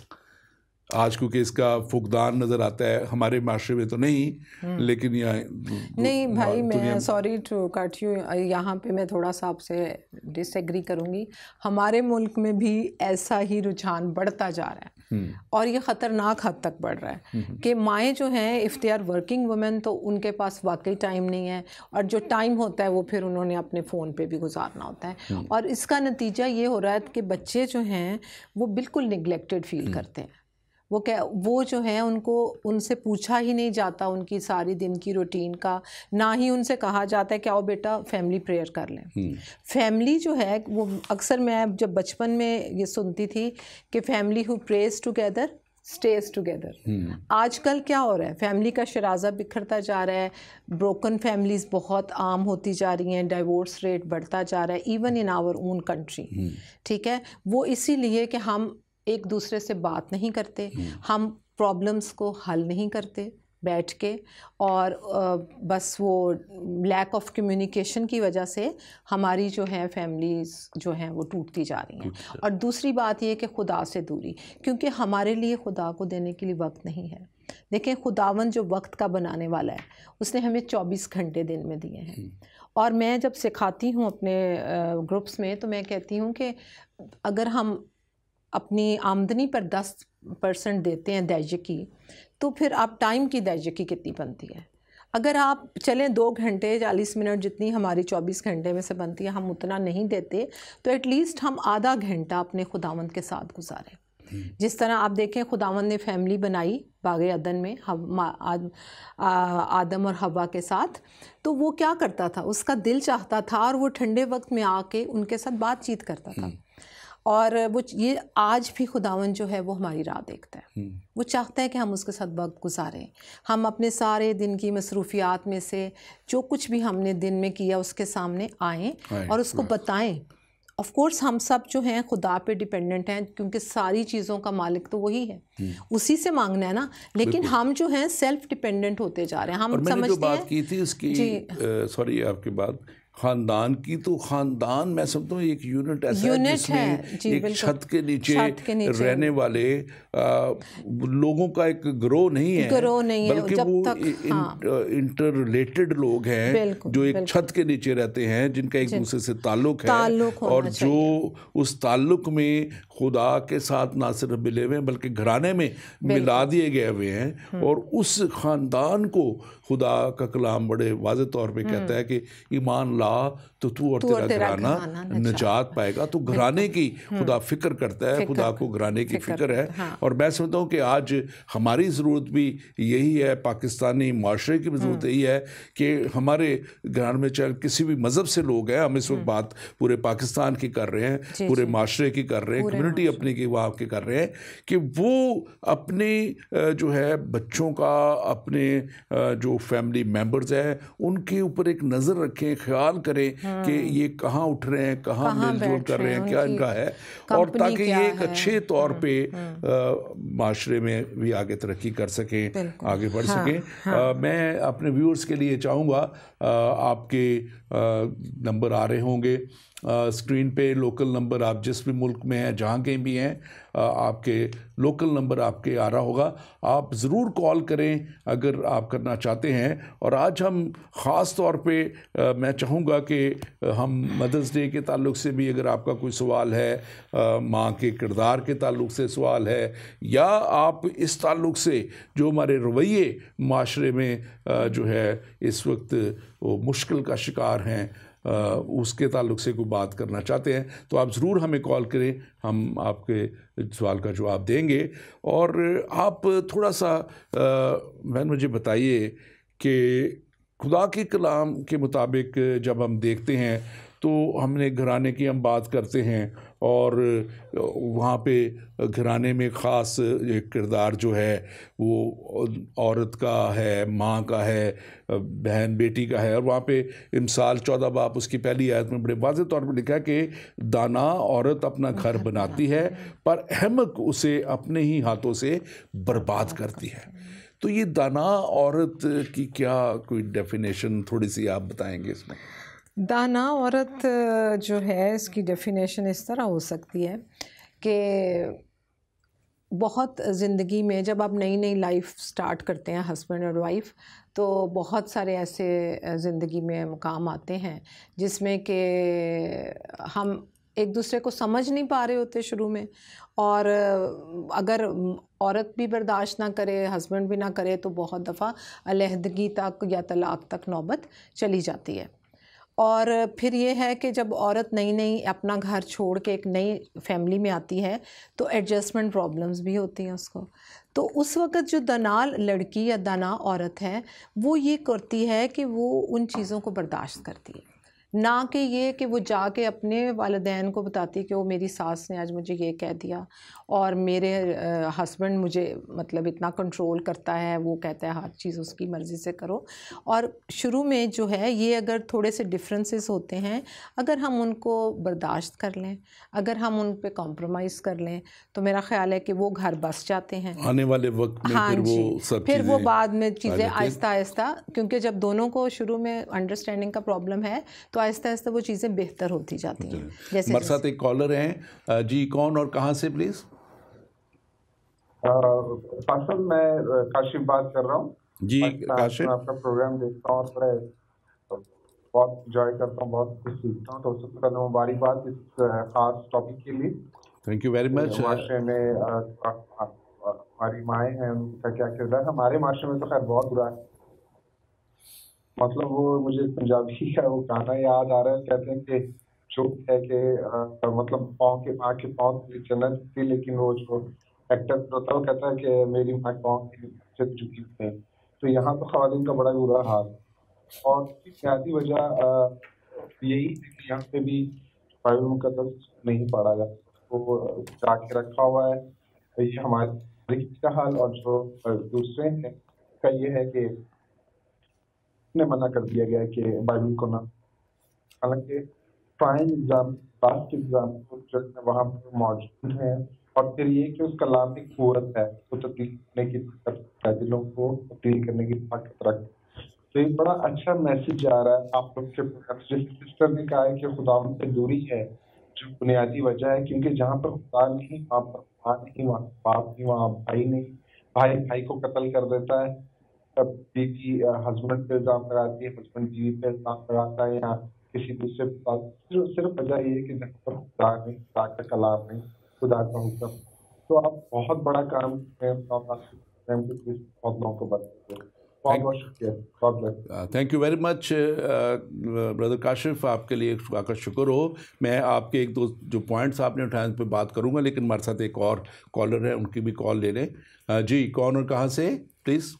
आज क्योंकि इसका फुकदान नज़र आता है हमारे माशरे में तो नहीं, लेकिन यहाँ नहीं भाई, मैं सॉरी टू कट यू, यहाँ पे मैं थोड़ा सा आपसे डिसएग्री करूँगी। हमारे मुल्क में भी ऐसा ही रुझान बढ़ता जा रहा है, और ये ख़तरनाक हद तक बढ़ रहा है कि माएँ जो हैं, if they are working women, तो उनके पास वाकई टाइम नहीं है, और जो टाइम होता है वो फिर उन्होंने अपने फ़ोन पे भी गुजारना होता है। और इसका नतीजा ये हो रहा है कि बच्चे जो हैं वो बिल्कुल निगलेक्टेड फील करते हैं। वो जो है उनको उनसे पूछा ही नहीं जाता उनकी सारी दिन की रूटीन का, ना ही उनसे कहा जाता है कि आओ बेटा फैमिली प्रेयर कर लें। फैमिली जो है वो अक्सर मैं जब बचपन में ये सुनती थी कि family who praise together stage together. आजकल क्या हो रहा है, फैमिली का शराजा बिखरता जा रहा है, ब्रोकन फैमिलीज़ बहुत आम होती जा रही हैं, डाइवोर्स रेट बढ़ता जा रहा है, even in our own country. ठीक है, वो इसीलिए कि हम एक दूसरे से बात नहीं करते, हम प्रॉब्लम्स को हल नहीं करते, बैठ के, और बस वो लैक ऑफ कम्युनिकेशन की वजह से हमारी जो है फैमिलीज़ जो हैं वो टूटती जा रही हैं। और दूसरी बात ये कि खुदा से दूरी, क्योंकि हमारे लिए खुदा को देने के लिए वक्त नहीं है। देखें, खुदावन जो वक्त का बनाने वाला है, उसने हमें 24 घंटे दिन में दिए हैं। और मैं जब सिखाती हूँ अपने ग्रुप्स में, तो मैं कहती हूँ कि अगर हम अपनी आमदनी पर 10% देते हैं दर्जे की, तो फिर आप टाइम की दर्जे की कितनी बनती है? अगर आप चलें 2 घंटे 40 मिनट जितनी हमारी 24 घंटे में से बनती है, हम उतना नहीं देते, तो एटलीस्ट हम आधा घंटा अपने खुदावंद के साथ गुजारें। जिस तरह आप देखें, खुदावंद ने फैमिली बनाई बाग़े अदन में आदम और हवा के साथ, तो वो क्या करता था, उसका दिल चाहता था और वो ठंडे वक्त में आके उनके साथ बातचीत करता था। और वो ये आज भी खुदावन जो है वो हमारी राह देखता है। वो चाहता है कि हम उसके साथ वक्त गुजारें, हम अपने सारे दिन की मसरूफियात में से जो कुछ भी हमने दिन में किया उसके सामने आएँ और उसको बताएं। ऑफ कोर्स हम सब जो हैं खुदा पे डिपेंडेंट हैं, क्योंकि सारी चीज़ों का मालिक तो वही है, उसी से मांगना है ना। लेकिन हम जो हैं सेल्फ डिपेंडेंट होते जा रहे हैं। हम समझते हैं, जो बात की थी इसकी, सॉरी आपकी बात, ख़ानदान की, तो ख़ानदान मैं समझता हूँ एक यूनिट ऐसा है जिसमें एक छत के नीचे रहने वाले लोगों का एक ग्रोह नहीं है, बल्कि वो इंटर रिलेटेड लोग हैं जो एक छत के नीचे रहते हैं, जिनका एक दूसरे से ताल्लुक़ है, और जो उस ताल्लुक़ में खुदा के साथ ना सिर्फ मिले हुए हैं बल्कि घराने में मिला दिए गए हुए हैं। और उस ख़ानदान को खुदा का कलाम बड़े वाज़ेह तौर पे कहता है कि ईमान ला तो तू और तेरा घराना निजात पाएगा। तो घराने की खुदा फ़िक्र करता है, खुदा को घराने की फ़िक्र है। और मैं समझता हूँ कि आज हमारी ज़रूरत भी यही है, पाकिस्तानी माशरे की भी ज़रूरत यही है कि हमारे घर में चाहे किसी भी मज़हब से लोग हैं, हम इस वक्त बात पूरे पाकिस्तान की कर रहे हैं, पूरे माशरे की कर रहे हैं, कम्युनिटी अपनी की वहाँ के कर रहे हैं, कि वो अपने जो है बच्चों का, अपने जो फैमिली मेम्बर्स हैं उनके ऊपर एक नज़र रखें, ख्याल करें कि ये कहाँ उठ रहे हैं, कहाँ मिलजुल कर रहे हैं, क्या इनका है, और ताकि ये एक अच्छे तौर पे माशरे में भी आगे तरक्की कर सकें, आगे बढ़ सकें। मैं अपने व्यूअर्स के लिए चाहूँगा, आपके नंबर आ रहे होंगे स्क्रीन पे, लोकल नंबर, आप जिस भी मुल्क में हैं, जहाँ कहीं भी हैं, आपके लोकल नंबर आपके आ रहा होगा। आप ज़रूर कॉल करें अगर आप करना चाहते हैं। और आज हम ख़ास तौर पे मैं चाहूँगा कि हम मदर्स डे के ताल्लुक़ से भी, अगर आपका कोई सवाल है, माँ के किरदार के ताल्लुक़ से सवाल है, या आप इस ताल्लुक़ से जो हमारे रवैये माशरे में जो है इस वक्त वो मुश्किल का शिकार हैं, उसके ताल्लुक़ से कोई बात करना चाहते हैं, तो आप ज़रूर हमें कॉल करें, हम आपके सवाल का जवाब देंगे। और आप थोड़ा सा मुझे बताइए कि खुदा के कलाम के मुताबिक जब हम देखते हैं तो हमने घराने की हम बात करते हैं, और वहाँ पे घराने में ख़ास एक किरदार जो है वो औरत का है, माँ का है, बहन बेटी का है। और वहाँ पे इमसाल 14 बाब उसकी पहली आयत में बड़े वाज़ेह तौर पर लिखा है कि दाना औरत अपना घर बनाती है पर अहमक उसे अपने ही हाथों से बर्बाद करती है। तो ये दाना औरत की क्या कोई डेफिनेशन थोड़ी सी आप बताएंगे इसमें? दाना औरत जो है, इसकी डेफिनेशन इस तरह हो सकती है कि बहुत ज़िंदगी में जब आप नई नई लाइफ स्टार्ट करते हैं हस्बैंड और वाइफ, तो बहुत सारे ऐसे ज़िंदगी में मुकाम आते हैं जिसमें कि हम एक दूसरे को समझ नहीं पा रहे होते शुरू में, और अगर औरत भी बर्दाश्त ना करे, हस्बैंड भी ना करे, तो बहुत दफ़ा अलहदगी तक या तलाक़ तक नौबत चली जाती है। और फिर ये है कि जब औरत नई नई अपना घर छोड़ के एक नई फैमिली में आती है तो एडजस्टमेंट प्रॉब्लम्स भी होती हैं उसको। तो उस वक़्त जो दानाल लड़की या दाना औरत है वो ये करती है कि वो उन चीज़ों को बर्दाश्त करती है ना कि ये कि वो जाके अपने वालिदैन को बताती कि वो मेरी सास ने आज मुझे ये कह दिया और मेरे हस्बैंड मुझे मतलब इतना कंट्रोल करता है, वो कहता है हर चीज़ उसकी मर्ज़ी से करो। और शुरू में जो है ये अगर थोड़े से डिफरेंसेस होते हैं, अगर हम उनको बर्दाश्त कर लें, अगर हम उन पे कॉम्प्रोमाइज़ कर लें, तो मेरा ख़्याल है कि वो घर बस जाते हैं आने वाले वक्त में। हाँ फिर जी, वो सब फिर वो बाद में आ चीज़ें जाती हैं। आहिस्ता आहिस्ता, क्योंकि जब दोनों को शुरू में अंडरस्टैंडिंग का प्रॉब्लम है तो आहिस्ता आहिस्ता वो चीज़ें बेहतर होती जाती हैं। जैसे हमारे साथ एक कॉलर हैं जी, कौन और कहाँ से प्लीज़? फासल, मैं काशिफ बात कर रहा हूँ जी काशिफ। मैं आपका प्रोग्राम देखता हूँ और बड़ा बहुत इंजॉय करता हूँ, बहुत कुछ सीखता हूँ। तो सबसे पहले मुबारकबाद इस खास टॉपिक के लिए। Thank you very much. माशरे में हमारी माएँ हैं, उनका क्या किरदार है। हमारे माशरे में तो खैर बहुत बुरा है। मतलब वो मुझे पंजाबी का वो गाना याद आ रहा है, कहते हैं कि जो है कि मतलब पाँव के माँ के पाँव की जन्नत थी, लेकिन वो जो एक्टर होता है वो कहता है कि मेरी माँ पाँव की झुक चुकी है। तो यहाँ तो ख़वातीन का बड़ा बुरा हाल, और बुनियादी वजह यही है कि यहाँ पे भी बाइबल मुकद्दस नहीं पढ़ा जाता, वो जाके रखा हुआ है। तो ये हमारे का हाल। और जो दूसरे हैं का ये है कि ने मना कर दिया गया है कि बाइबल को ना, हालांकि फाइन एग्जाम, पास एग्जाम जो वहाँ पर मौजूद है। और फिर ये कि उसका लाभ एक कुव्वत है, तो तब्दील करने की ताकत है, दिलों को तब्दील करने की ताकत रखता है। तो एक बड़ा अच्छा मैसेज आ रहा है आप लोग के। जिस सिस्टर ने कहा है कि खुदा से दूरी है जो बुनियादी वजह है, क्योंकि जहाँ पर खुदा नहीं वहाँ पर माँ नहीं, वहाँ बाप नहीं, वहाँ भाई नहीं। भाई भाई को कत्ल कर देता है, बीवी हस्बैंड पे इल्जाम लगाती है, हस्बैंड बीवी पे इल्जाम लगाता है, या किसी दूसरे पे। सिर्फ वजह ये है कि जहाँ पर खुदा नहीं, खुदा का कलाम नहीं, खुदा का हुक्म। तो आप बहुत बड़ा काम बहुत लोगों को बताते हैं। बहुत बहुत शुक्रिया। Thank you very much brother Kashif, आपके लिए का शुक्र हो। मैं आपके एक दो जो पॉइंट्स आपने उठाए उन पर बात करूंगा, लेकिन हमारे साथ एक और कॉलर है, उनकी भी कॉल ले लें। जी, कौन और कहाँ से प्लीज़?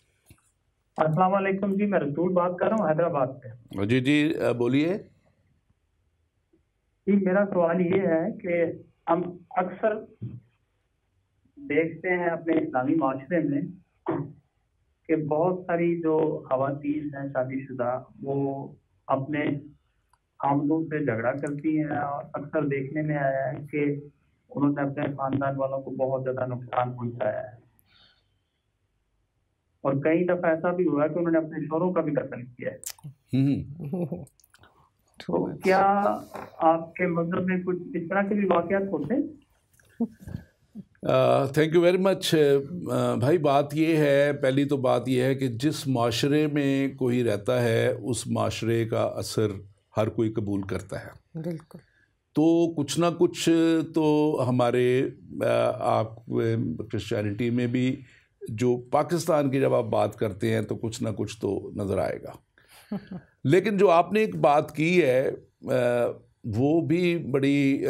अस्सलाम वालेकुम जी, मैं रसूल बात कर रहा हूँ हैदराबाद से। जी जी, बोलिए जी। मेरा सवाल ये है कि हम अक्सर देखते हैं अपने इस्लामी माशरे में कि बहुत सारी जो ख़वातीन हैं शादीशुदा, वो अपने आमदों से झगड़ा करती हैं, और अक्सर देखने में आया है कि उन्होंने अपने खानदान वालों को बहुत ज़्यादा नुकसान पहुंचाया है। और कई दफ़ा ऐसा भी हुआ है कि उन्होंने अपने शोहरों का भी कत्ल किया है। तो क्या आपके मज़हब में कुछ इस तरह के भी वाक़यात होते हैं? थैंक यू वेरी मच भाई। बात ये है, पहली तो बात ये है कि जिस माशरे में कोई रहता है उस माशरे का असर हर कोई कबूल करता है। बिल्कुल। तो कुछ ना कुछ तो हमारे आप क्रिश्चियनिटी में भी, जो पाकिस्तान की जब आप बात करते हैं तो कुछ ना कुछ तो नज़र आएगा। लेकिन जो आपने एक बात की है वो भी बड़ी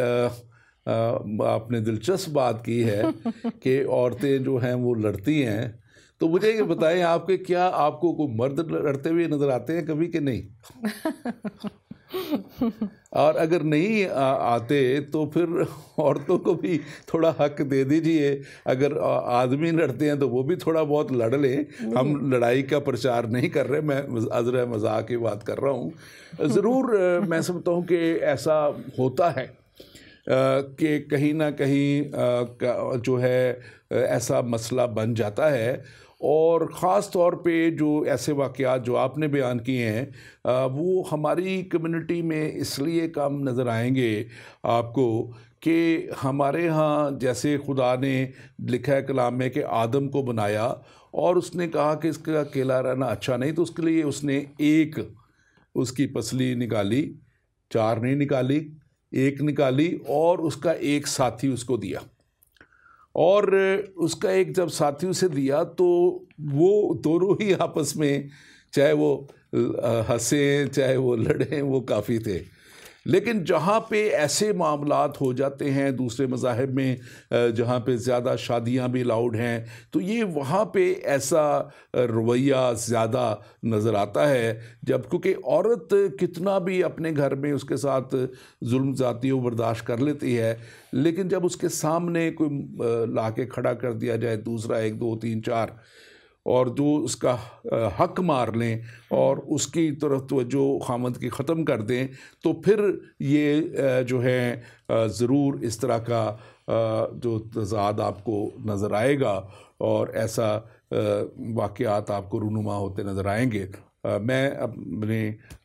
आपने दिलचस्प बात की है कि औरतें जो हैं वो लड़ती हैं। तो मुझे ये बताएं, आपके क्या आपको कोई मर्द लड़ते हुए नज़र आते हैं कभी कि नहीं? और अगर नहीं आते तो फिर औरतों को भी थोड़ा हक दे दीजिए। अगर आदमी लड़ते हैं तो वो भी थोड़ा बहुत लड़ लें। हम लड़ाई का प्रचार नहीं कर रहे, मैं अज़र मजाक की बात कर रहा हूँ। ज़रूर मैं समझता हूँ कि ऐसा होता है कि कहीं ना कहीं जो है ऐसा मसला बन जाता है। और ख़ास तौर पे जो ऐसे वाक़यात जो आपने बयान किए हैं वो हमारी कम्युनिटी में इसलिए कम नज़र आएंगे आपको कि हमारे यहाँ जैसे खुदा ने लिखा है कलाम में कि आदम को बनाया और उसने कहा कि इसका अकेला रहना अच्छा नहीं, तो उसके लिए उसने एक उसकी पसली निकाली, 4 नहीं निकाली, 1 निकाली, और उसका एक साथी उसको दिया। और उसका एक जब साथी उसे दिया तो वो दोनों ही आपस में, चाहे वो हंसे चाहे वो लड़ें, वो काफ़ी थे। लेकिन जहाँ पे ऐसे मामलात हो जाते हैं दूसरे मज़ाहिब में, जहाँ पे ज़्यादा शादियाँ भी अलाउड हैं, तो ये वहाँ पे ऐसा रवैया ज़्यादा नज़र आता है। जब क्योंकि औरत कितना भी अपने घर में उसके साथ जुल्म ज़्यादती वो बर्दाश्त कर लेती है, लेकिन जब उसके सामने कोई ला के खड़ा कर दिया जाए दूसरा 1 2 3 4 और जो उसका हक मार लें और उसकी तरफ तवज्जो खामद की ख़त्म कर दें, तो फिर ये जो है ज़रूर इस तरह का जो तज़ाद आपको नज़र आएगा और ऐसा वाक़यात आपको रूनुमा होते नज़र आएंगे। मैं अपने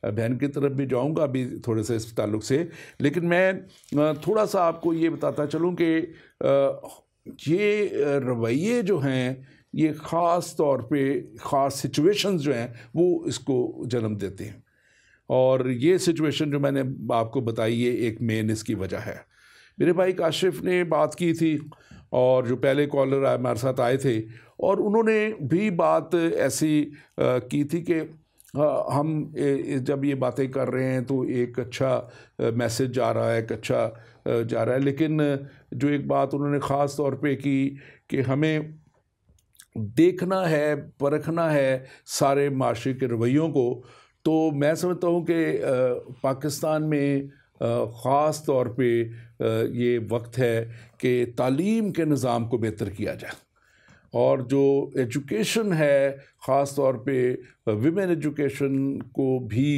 बहन की तरफ भी जाऊंगा अभी थोड़े से इस ताल्लुक़ से, लेकिन मैं थोड़ा सा आपको ये बताता चलूँ कि ये रवैये जो हैं ये ख़ास तौर पे ख़ास सिचुएशंस जो हैं वो इसको जन्म देते हैं, और ये सिचुएशन जो मैंने आपको बताई ये एक मेन इसकी वजह है। मेरे भाई काशिफ ने बात की थी और जो पहले कॉलर हमारे साथ आए थे, और उन्होंने भी बात ऐसी की थी कि हम जब ये बातें कर रहे हैं तो एक अच्छा मैसेज जा रहा है, एक अच्छा जा रहा है, लेकिन जो एक बात उन्होंने ख़ास तौर पे की कि हमें देखना है, परखना है सारे माशरे के रवैयों को। तो मैं समझता हूँ कि पाकिस्तान में ख़ास तौर पे ये वक्त है कि तालीम के निज़ाम को बेहतर किया जाए, और जो एजुकेशन है ख़ास तौर पे विमेन एजुकेशन को भी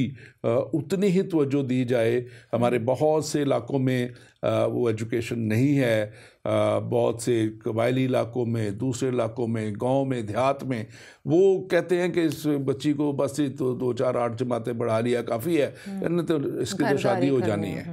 उतनी ही तवज्जो दी जाए। हमारे बहुत से इलाक़ों में वो एजुकेशन नहीं है, बहुत से कबायली इलाक़ों में, दूसरे इलाक़ों में, गांव में, देहात में वो कहते हैं कि इस बच्ची को बस तो 2 4 8 जमातें बढ़ा लिया काफ़ी है, तो इसकी तो शादी हो जानी है।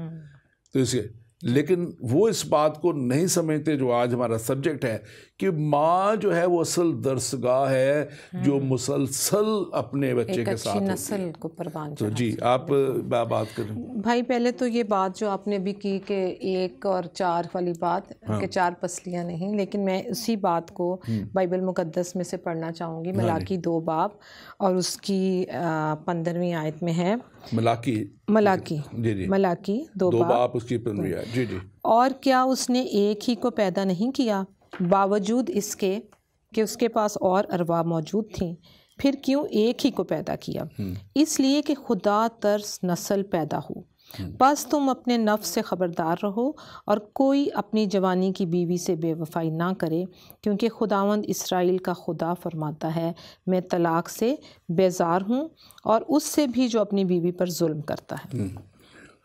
तो इसके लेकिन वो इस बात को नहीं समझते जो आज हमारा सब्जेक्ट है कि माँ जो है वो असल दरसगाह है जो मुसलसल अपने बच्चे के साथ नस्ल को परवान। तो जी आप बात करें भाई। पहले तो ये बात जो आपने भी की कि 1 और 4 वाली बात, कि 4 पसलियाँ नहीं, लेकिन मैं उसी बात को बाइबल मुकद्दस में से पढ़ना चाहूँगी। मलाकी 2 बाब और उसकी 15वीं आयत में है। मलाकी जी जी मलाकी 2 बाब उसकी 15वीं आयत। जी जी। और क्या उसने एक ही को पैदा नहीं किया, बावजूद इसके कि उसके पास और अरवा मौजूद थीं? फिर क्यों एक ही को पैदा किया? इसलिए कि खुदा तर्स नस्ल पैदा हो। बस तुम अपने नफ्स से ख़बरदार रहो और कोई अपनी जवानी की बीवी से बेवफाई ना करे, क्योंकि खुदावंद इसराइल का खुदा फरमाता है, मैं तलाक से बेजार हूँ और उससे भी जो अपनी बीवी पर जुल्म करता है।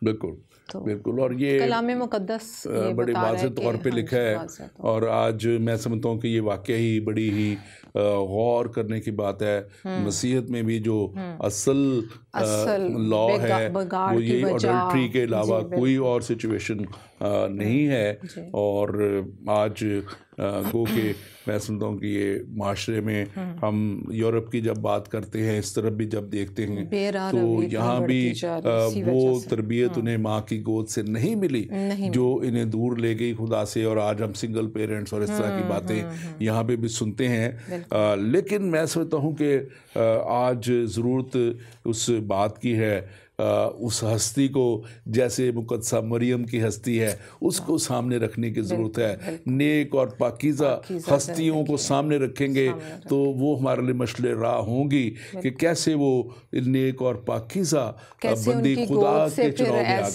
बिल्कुल तो बिल्कुल, और ये कलामे मुकद्दस बड़े वाज़ेह तौर पे लिखा है, और आज मैं समझता हूँ कि ये वाकई ही बड़ी ही गौर करने की बात है। मसीहत में भी जो असल लॉ है वो यही अडल्ट्री के अलावा कोई और सिचुएशन नहीं है। और आज गो के मैं समझता हूँ कि ये माशरे में हम यूरोप की जब बात करते हैं, इस तरफ भी जब देखते हैं तो यहाँ भी वो तरबियत उन्हें माँ की गोद से नहीं मिली जो इन्हें दूर ले गई खुदा से, और आज हम सिंगल पेरेंट्स और इस तरह की बातें यहाँ पे भी सुनते हैं। लेकिन मैं समझता हूँ कि आज ज़रूरत उस बात की है, उस हस्ती को जैसे मुकद्दसा मरियम की हस्ती है उसको सामने रखने की ज़रूरत है। नेक और पाकीज़ा हस्तियों को सामने रखेंगे तो वो हमारे लिए मशले राह होंगी कि कैसे वो नेक और पाकीज़ा बंदी खुदा के चुनाव में आ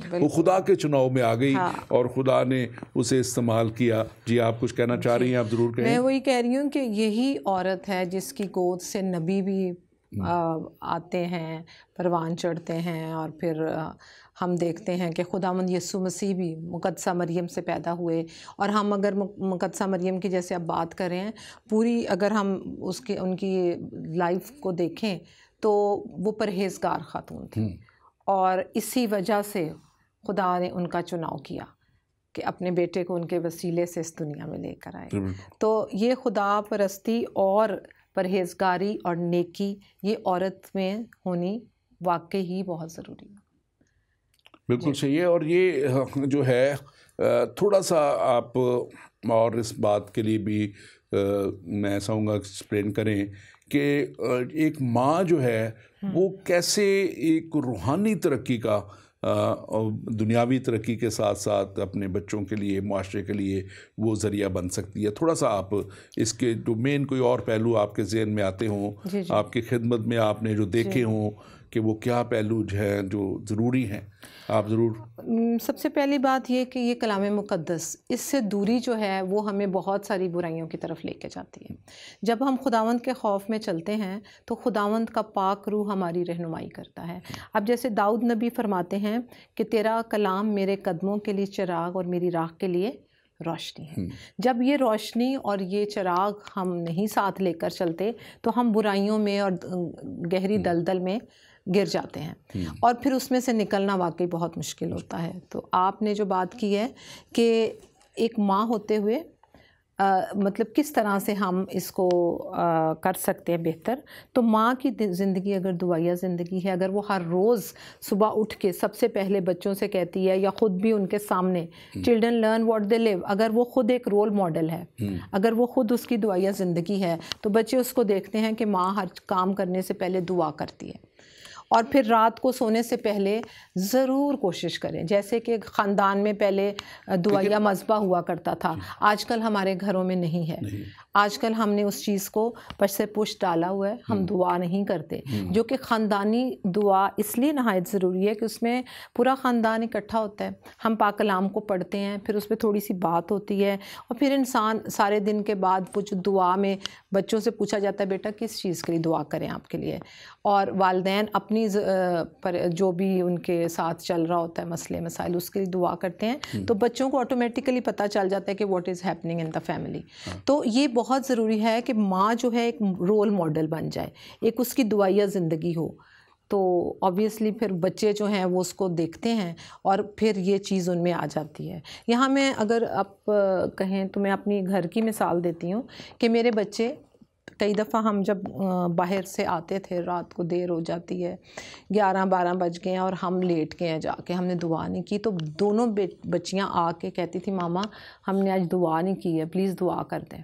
गई। वो खुदा के चुनाव में आ गई और खुदा ने उसे इस्तेमाल किया। जी आप कुछ कहना चाह रही हैं? आप ज़रूर कहें। मैं वही कह रही हूँ कि यही औरत है जिसकी गोद से नबी भी आते हैं, परवान चढ़ते हैं, और फिर हम देखते हैं कि खुदावंद यीशु मसीह भी मुकद्दसा मरियम से पैदा हुए। और हम अगर मुकद्दसा मरियम की जैसे अब बात कर रहे हैं, पूरी अगर हम उनकी लाइफ को देखें तो वो परहेज़गार खातून थी, और इसी वजह से खुदा ने उनका चुनाव किया कि अपने बेटे को उनके वसीले से इस दुनिया में लेकर आए। तो ये खुदा परस्ती और परहेज़गारी और नेकी ये औरत में होनी वाकई ही बहुत ज़रूरी है। बिल्कुल सही है। और ये जो है थोड़ा सा आप और इस बात के लिए भी मैं चाहूँगा एक्सप्लेन करें कि एक माँ जो है वो कैसे एक रूहानी तरक्की का और दुनियावी तरक्की के साथ साथ अपने बच्चों के लिए, माशरे के लिए वो ज़रिया बन सकती है। थोड़ा सा आप इसके जो मेन कोई और पहलू आपके ज़हन में आते हों, आपकी खिदमत में आपने जो देखे हों कि वो क्या पहलू हैं जो ज़रूरी हैं, आप ज़रूर। सबसे पहली बात ये कि ये कलाम मुक़द्दस, इससे दूरी जो है वो हमें बहुत सारी बुराइयों की तरफ लेके जाती है। जब हम खुदावंद के खौफ में चलते हैं तो खुदावंद का पाक रूह हमारी रहनुमाई करता है। अब जैसे दाऊद नबी फरमाते हैं कि तेरा कलाम मेरे कदमों के लिए चिराग और मेरी राह के लिए रोशनी है। जब ये रोशनी और ये चिराग हम नहीं साथ लेकर चलते तो हम बुराइयों में और गहरी दलदल में गिर जाते हैं और फिर उसमें से निकलना वाकई बहुत मुश्किल होता है। तो आपने जो बात की है कि एक माँ होते हुए मतलब किस तरह से हम इसको कर सकते हैं बेहतर, तो माँ की ज़िंदगी अगर दुआया ज़िंदगी है, अगर वो हर रोज़ सुबह उठ के सबसे पहले बच्चों से कहती है या ख़ुद भी उनके सामने, children learn what they live, अगर वो ख़ुद एक रोल मॉडल है, अगर वो ख़ुद उसकी दुआया ज़िंदगी है, तो बच्चे उसको देखते हैं कि माँ हर काम करने से पहले दुआ करती है। और फिर रात को सोने से पहले ज़रूर कोशिश करें, जैसे कि ख़ानदान में पहले दुआया मज़बा हुआ करता था, आजकल हमारे घरों में नहीं है। आजकल हमने उस चीज़ को पश से पुश डाला हुआ है, हम दुआ नहीं करते, जो कि ख़ानदानी दुआ इसलिए नहायत ज़रूरी है कि उसमें पूरा ख़ानदान इकट्ठा होता है, हम पाक कलाम को पढ़ते हैं, फिर उस पर थोड़ी सी बात होती है और फिर इंसान सारे दिन के बाद कुछ दुआ में बच्चों से पूछा जाता है बेटा किस चीज़ के लिए दुआ करें आपके लिए, और वालिदैन अपनी पर जो भी उनके साथ चल रहा होता है मसले मसाइल उसके लिए दुआ करते हैं, तो बच्चों को ऑटोमेटिकली पता चल जाता है कि what is happening in the family. तो ये बहुत ज़रूरी है कि माँ जो है एक रोल मॉडल बन जाए, एक उसकी दुआया ज़िंदगी हो, तो ऑब्वियसली फिर बच्चे जो हैं वो उसको देखते हैं और फिर ये चीज़ उनमें आ जाती है। यहाँ मैं अगर आप कहें तो मैं अपनी घर की मिसाल देती हूँ कि मेरे बच्चे कई दफ़ा हम जब बाहर से आते थे, रात को देर हो जाती है, 11-12 बज गए हैं और हम लेट गए हैं, जाके हमने दुआ नहीं की, तो दोनों बच्चियाँ आके कहती थी मामा हमने आज दुआ नहीं की है, प्लीज़ दुआ कर दें।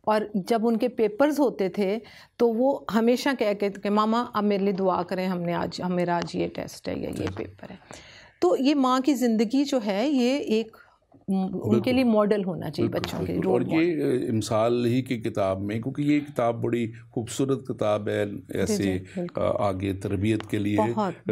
और जब उनके पेपर्स होते थे तो वो हमेशा कहते कि मामा अब मेरे लिए दुआ करें, मेरा आज ये टेस्ट है या ये पेपर है। तो ये माँ की ज़िंदगी जो है ये एक उनके लिए मॉडल होना चाहिए बच्चों के लिए। और ये मिसाल ही की किताब में, क्योंकि ये किताब बड़ी खूबसूरत किताब है ऐसे आगे तरबियत के लिए।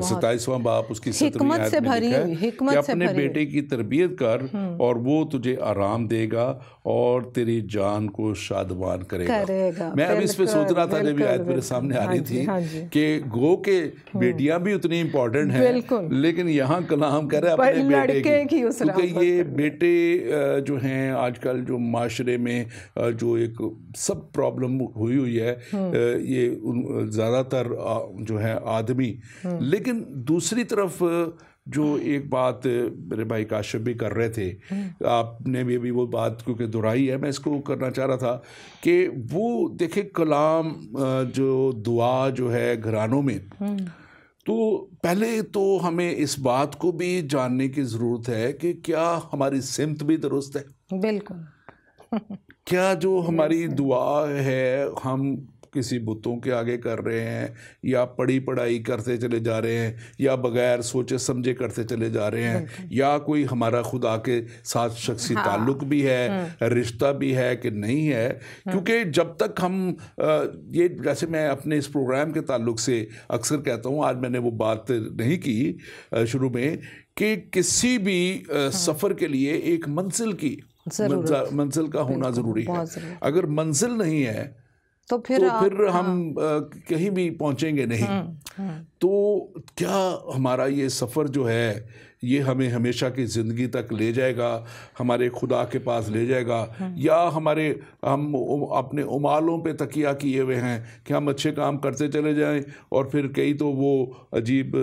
27वां बाप उसकी 7वीं आयत में लिखा है कि अपने बेटे की तरबियत कर और वो तुझे आराम देगा और तेरी जान को शादमान करेगा। मैं अब इस पे सोच रहा था जब ये आयत मेरे सामने आ रही थी कि गो के बेटियां भी उतनी इम्पोर्टेंट हैं, लेकिन यहाँ कलाम कह रहा है अपने बेटे की, क्योंकि ये बेटे जो हैं आजकल जो माशरे में जो एक सब प्रॉब्लम हुई है, ये ज़्यादातर जो है आदमी, लेकिन दूसरी तरफ जो एक बात मेरे भाई काशिफ भी कर रहे थे, आपने भी वो बात क्योंकि दोहराई है, मैं इसको करना चाह रहा था कि वो देखे कलाम जो दुआ जो है घरानों में, तो पहले तो हमें इस बात को भी जानने की ज़रूरत है कि क्या हमारी सिमत भी दुरुस्त है। बिल्कुल क्या जो हमारी दुआ है हम किसी बुतों के आगे कर रहे हैं, या पढ़ी पढ़ाई करते चले जा रहे हैं, या बगैर सोचे समझे करते चले जा रहे हैं, या कोई हमारा खुदा के साथ शख्सी ताल्लुक़ भी है, रिश्ता भी है कि नहीं है। क्योंकि जब तक हम ये, जैसे मैं अपने इस प्रोग्राम के ताल्लुक़ से अक्सर कहता हूँ, आज मैंने वो बात नहीं की शुरू में, कि किसी भी सफ़र के लिए एक मंजिल का होना ज़रूरी है। अगर मंजिल नहीं है तो फिर हम कहीं भी पहुंचेंगे नहीं। तो क्या हमारा ये सफ़र जो है ये हमें हमेशा की ज़िंदगी तक ले जाएगा, हमारे खुदा के पास ले जाएगा, या हम अपने उमालों पे तकिया किए हुए हैं कि हम अच्छे काम करते चले जाएं, और फिर कई तो वो अजीब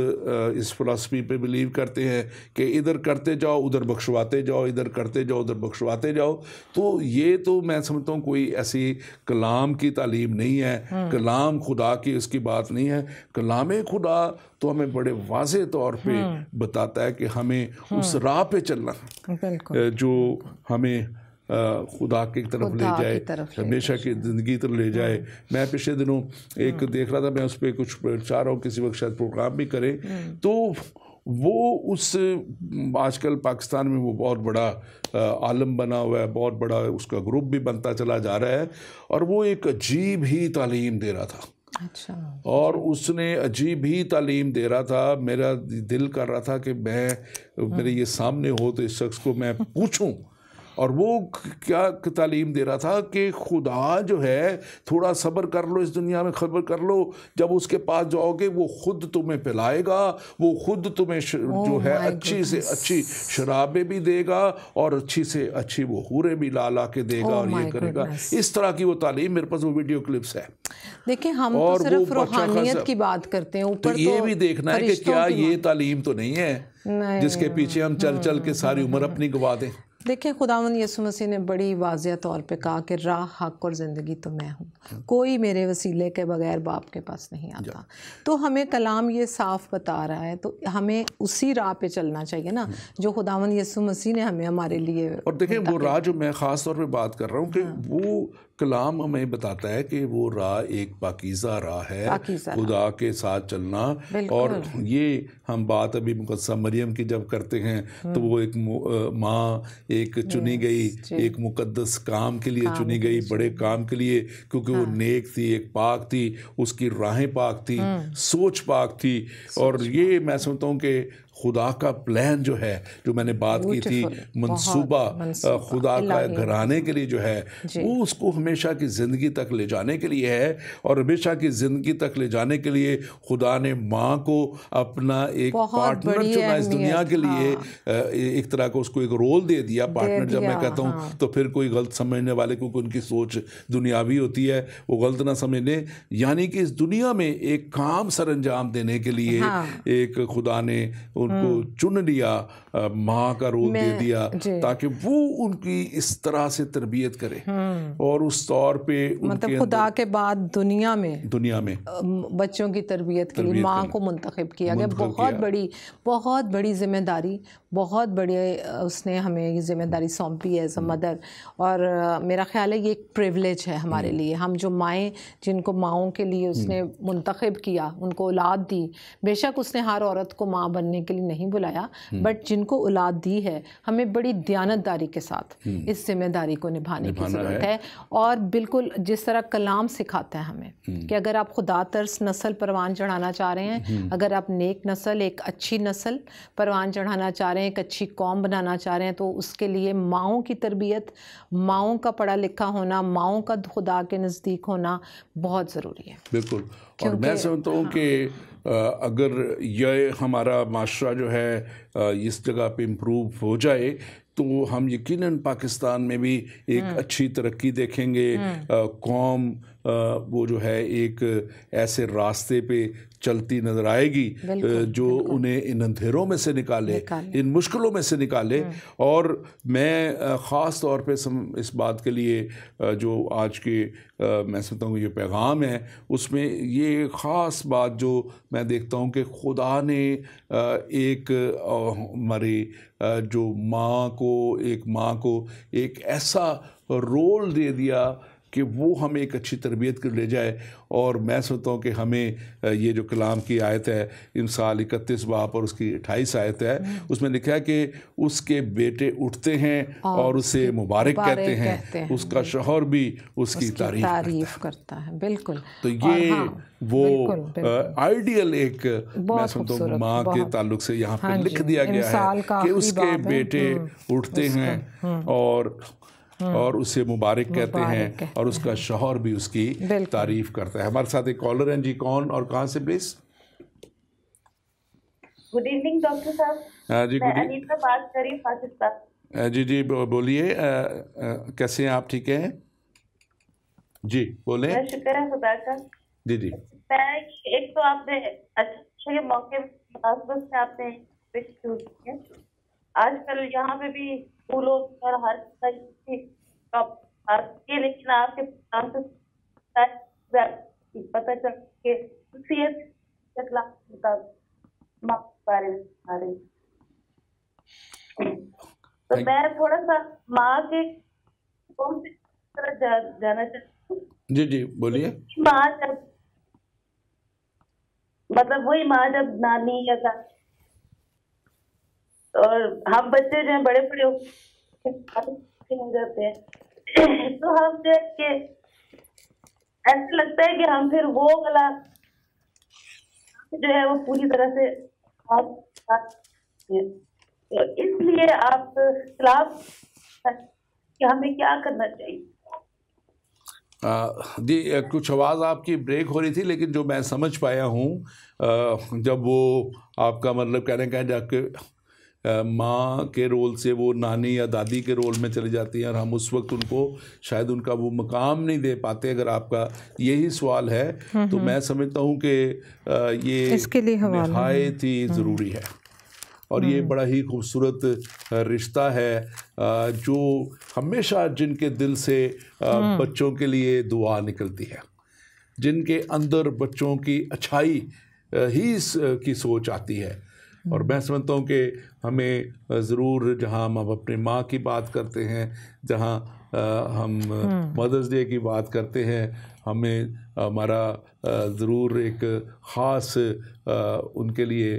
इस फ़िलासफ़ी पे बिलीव करते हैं कि इधर करते जाओ उधर बख्शवाते जाओ, इधर करते जाओ उधर बख्शवाते जाओ। तो ये तो मैं समझता हूँ कोई ऐसी कलाम की तालीम नहीं है, कलाम खुदा की उसकी बात नहीं है। कलाम खुदा तो हमें बड़े वाज़े तौर पे बताता है कि हमें उस राह पे चलना जो हमें खुदा की तरफ ले जाए, हमेशा की ज़िंदगी तरफ ले जाए। मैं पिछले दिनों एक देख रहा था, मैं उस पर कुछ चाह रहा हूँ किसी वक्त शायद प्रोग्राम भी करें, तो वो उस आजकल पाकिस्तान में वो बहुत बड़ा आलम बना हुआ है, बहुत बड़ा उसका ग्रुप भी बनता चला जा रहा है, और वो एक अजीब ही तालीम दे रहा था। अच्छा। और उसने अजीब ही तालीम दे रहा था। मेरा दिल कर रहा था कि मेरे ये सामने हो तो इस शख्स को मैं पूछूं। और वो क्या तालीम दे रहा था कि खुदा जो है, थोड़ा सब्र कर लो, इस दुनिया में खबर कर लो, जब उसके पास जाओगे वो खुद तुम्हें पिलाएगा, वो खुद तुम्हें जो है अच्छी से अच्छी शराबें भी देगा और अच्छी से अच्छी वो हूरें भी ला ला के देगा और ये करेगा। इस तरह की वो तालीम, मेरे पास वो वीडियो क्लिप्स है। देखिए, हम तो सिर्फ रूहानियत की बात करते हैं, ऊपर तो ये भी देखना है कि क्या ये तालीम तो नहीं है जिसके पीछे हम चल चल के सारी उम्र अपनी गवा दें। देखिए, खुदावंद यीशु मसीह ने बड़ी वाज़ेह तौर पे कहा कि राह, हक और ज़िंदगी तो मैं हूँ, कोई मेरे वसीले के बगैर बाप के पास नहीं आता। तो हमें कलाम ये साफ बता रहा है, तो हमें उसी राह पे चलना चाहिए ना जो खुदावंद यीशु मसीह ने हमें हमारे लिए। और देखिए, वो राह जो मैं ख़ास तौर पे बात कर रहा हूँ कि वो कलाम हमें बताता है कि वो राह एक पाकीज़ा राह है, खुदा के साथ चलना। और ये हम बात अभी मुकद्दसा मरियम की जब करते हैं तो वो एक माँ, एक चुनी गई, एक मुकद्दस काम के लिए चुनी गई, बड़े काम के लिए, क्योंकि वो नेक थी, एक पाक थी, उसकी राहें पाक थी, सोच पाक थी। और ये मैं समझता हूँ कि खुदा का प्लान जो है, जो मैंने बात की थी, मंसूबा खुदा का घराने के लिए जो है, वो उसको हमेशा की ज़िंदगी तक ले जाने के लिए है। और हमेशा की ज़िंदगी तक ले जाने के लिए खुदा ने माँ को अपना एक पार्टनर चुना इस दुनिया के लिए। एक तरह का उसको एक रोल दे दिया, पार्टनर जब मैं कहता हूँ तो फिर कोई गलत समझने वाले, क्योंकि उनकी सोच दुनियावी होती है, वो गलत ना समझने। यानी कि इस दुनिया में एक काम सर अंजाम देने के लिए एक खुदा ने उनको चुन लिया, माँ का रोल दे दिया, ताकि वो उनकी इस तरह से तरबियत करे। और उस तौर पे मतलब खुदा के बाद दुनिया में बच्चों की तरबियत के लिए माँ को मुंतखब किया गया। बहुत बड़ी जिम्मेदारी, बहुत बड़ी उसने हमें ये जिम्मेदारी सौंपी है एज अ मदर। और मेरा ख्याल है ये एक प्रिविलेज है हमारे लिए। हम जो माएँ, जिनको माँओं के लिए उसने मुंतखब किया, उनको औलाद दी। बेशक उसने हर औरत को माँ बनने के लिए नहीं बुलाया, बट जिनको औलाद दी है, हमें बड़ी दयानतदारी के साथ इस जिम्मेदारी को निभाने की ज़रूरत है। और बिल्कुल जिस तरह कलाम सिखाता है हमें कि अगर आप खुदा तरस नस्ल परवान चढ़ाना चाह रहे हैं, अगर आप नेक नस्ल, एक अच्छी नस्ल परवान चढ़ाना चाह रहे हैं, एक अच्छी कौम बनाना चाह रहे हैं, तो उसके लिए माँओं की तरबियत, माँओं का पढ़ा लिखा होना, माँओं का खुदा के नज़दीक होना बहुत ज़रूरी है। बिल्कुल। और मैं समझता हूँ कि अगर यह हमारा माशरा जो है इस जगह पे इम्प्रूव हो जाए तो हम यकीनन पाकिस्तान में भी एक अच्छी तरक्की देखेंगे। कौम वो जो है एक ऐसे रास्ते पे चलती नज़र आएगी जो उन्हें इन अंधेरों में से निकाले, इन मुश्किलों में से निकाले। और मैं ख़ास तौर पे इस बात के लिए जो आज के मैं समझता हूँ ये पैगाम है, उसमें ये ख़ास बात जो मैं देखता हूँ कि खुदा ने एक हमारी जो माँ को एक ऐसा रोल दे दिया कि वो हमें एक अच्छी तरबियत कर ले जाए। और मैं सोचता हूँ कि हमें ये जो कलाम की आयत है, इंसाल 31 बाब और उसकी 28 आयत है, उसमें लिखा है कि उसके बेटे उठते हैं और उसे मुबारक कहते हैं, उसका शौहर भी उसकी तारीफ करता है। बिल्कुल। तो ये वो आइडियल एक मैं समझता हूँ माँ के ताल्लुक से यहाँ पर लिख दिया गया है कि उसके बेटे उठते हैं और उसे मुबारक कहते हैं और उसका शौहर भी उसकी तारीफ करता है। हमारे साथ एक कॉलर हैं जी, कौन और कहाँ से प्लीज? गुड इवनिंग डॉक्टर साहब। हाँ जी, मैं अनीता बात कर रही हूँ पाकिस्तान। जी बोलिए, कैसे हैं आप? ठीक हैं जी, बोले। शुक्र है खुदा का। जी मैं एक तो आपने अच्छे मौके में आपने आजकल यहाँ पे भी स्कूलों पर हर लेकिन आपके पता चल के बारे में तो मैं थोड़ा सा माँ के कौन सी तरह जाना चाहती हूँ। जी बोलिए। माँ जब मतलब वही माँ जब नानी या और हम बच्चे जो हैं बड़े बड़े हो जाते हैं तो हम जो है कि ऐसा लगता है कि हम फिर वो वाला जो है वो पूरी तरह से तो इसलिए आप सलाह कि हमें क्या करना चाहिए। जी कुछ आवाज़ आपकी ब्रेक हो रही थी, लेकिन जो मैं समझ पाया हूँ जब वो आपका मतलब कहने का जाके माँ के रोल से वो नानी या दादी के रोल में चली जाती हैं और हम उस वक्त उनको शायद उनका वो मकाम नहीं दे पाते। अगर आपका यही सवाल है तो मैं समझता हूँ कि ये इसके लिए नहायत ही ज़रूरी है और ये बड़ा ही खूबसूरत रिश्ता है जो हमेशा जिनके दिल से बच्चों के लिए दुआ निकलती है, जिनके अंदर बच्चों की अच्छाई ही की सोच आती है। और मैं समझता हूँ कि हमें ज़रूर, जहाँ हम अपनी माँ की बात करते हैं, जहाँ हम मदर्स डे की बात करते हैं, हमें हमारा ज़रूर एक ख़ास उनके लिए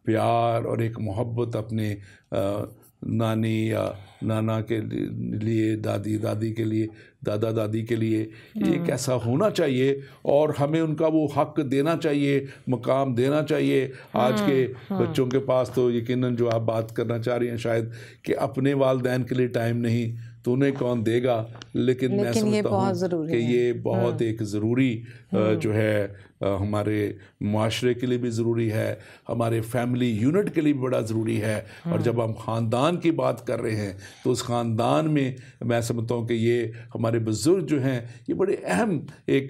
प्यार और एक मोहब्बत अपने नानी या नाना के लिए, दादी दादी के लिए, दादा दादी के लिए एक ऐसा होना चाहिए और हमें उनका वो हक देना चाहिए, मकाम देना चाहिए। आज के बच्चों के पास तो यकीनन जो आप बात करना चाह रही हैं शायद कि अपने वालिदैन के लिए टाइम नहीं तो उन्हें कौन देगा, लेकिन मैं समझता हूँ कि ये बहुत एक ज़रूरी जो है हमारे माशरे के लिए भी ज़रूरी है, हमारे फैमिली यूनिट के लिए भी बड़ा ज़रूरी है। और जब हम ख़ानदान की बात कर रहे हैं तो उस ख़ानदान में मैं समझता हूँ कि ये हमारे बुज़ुर्ग जो हैं ये बड़े अहम एक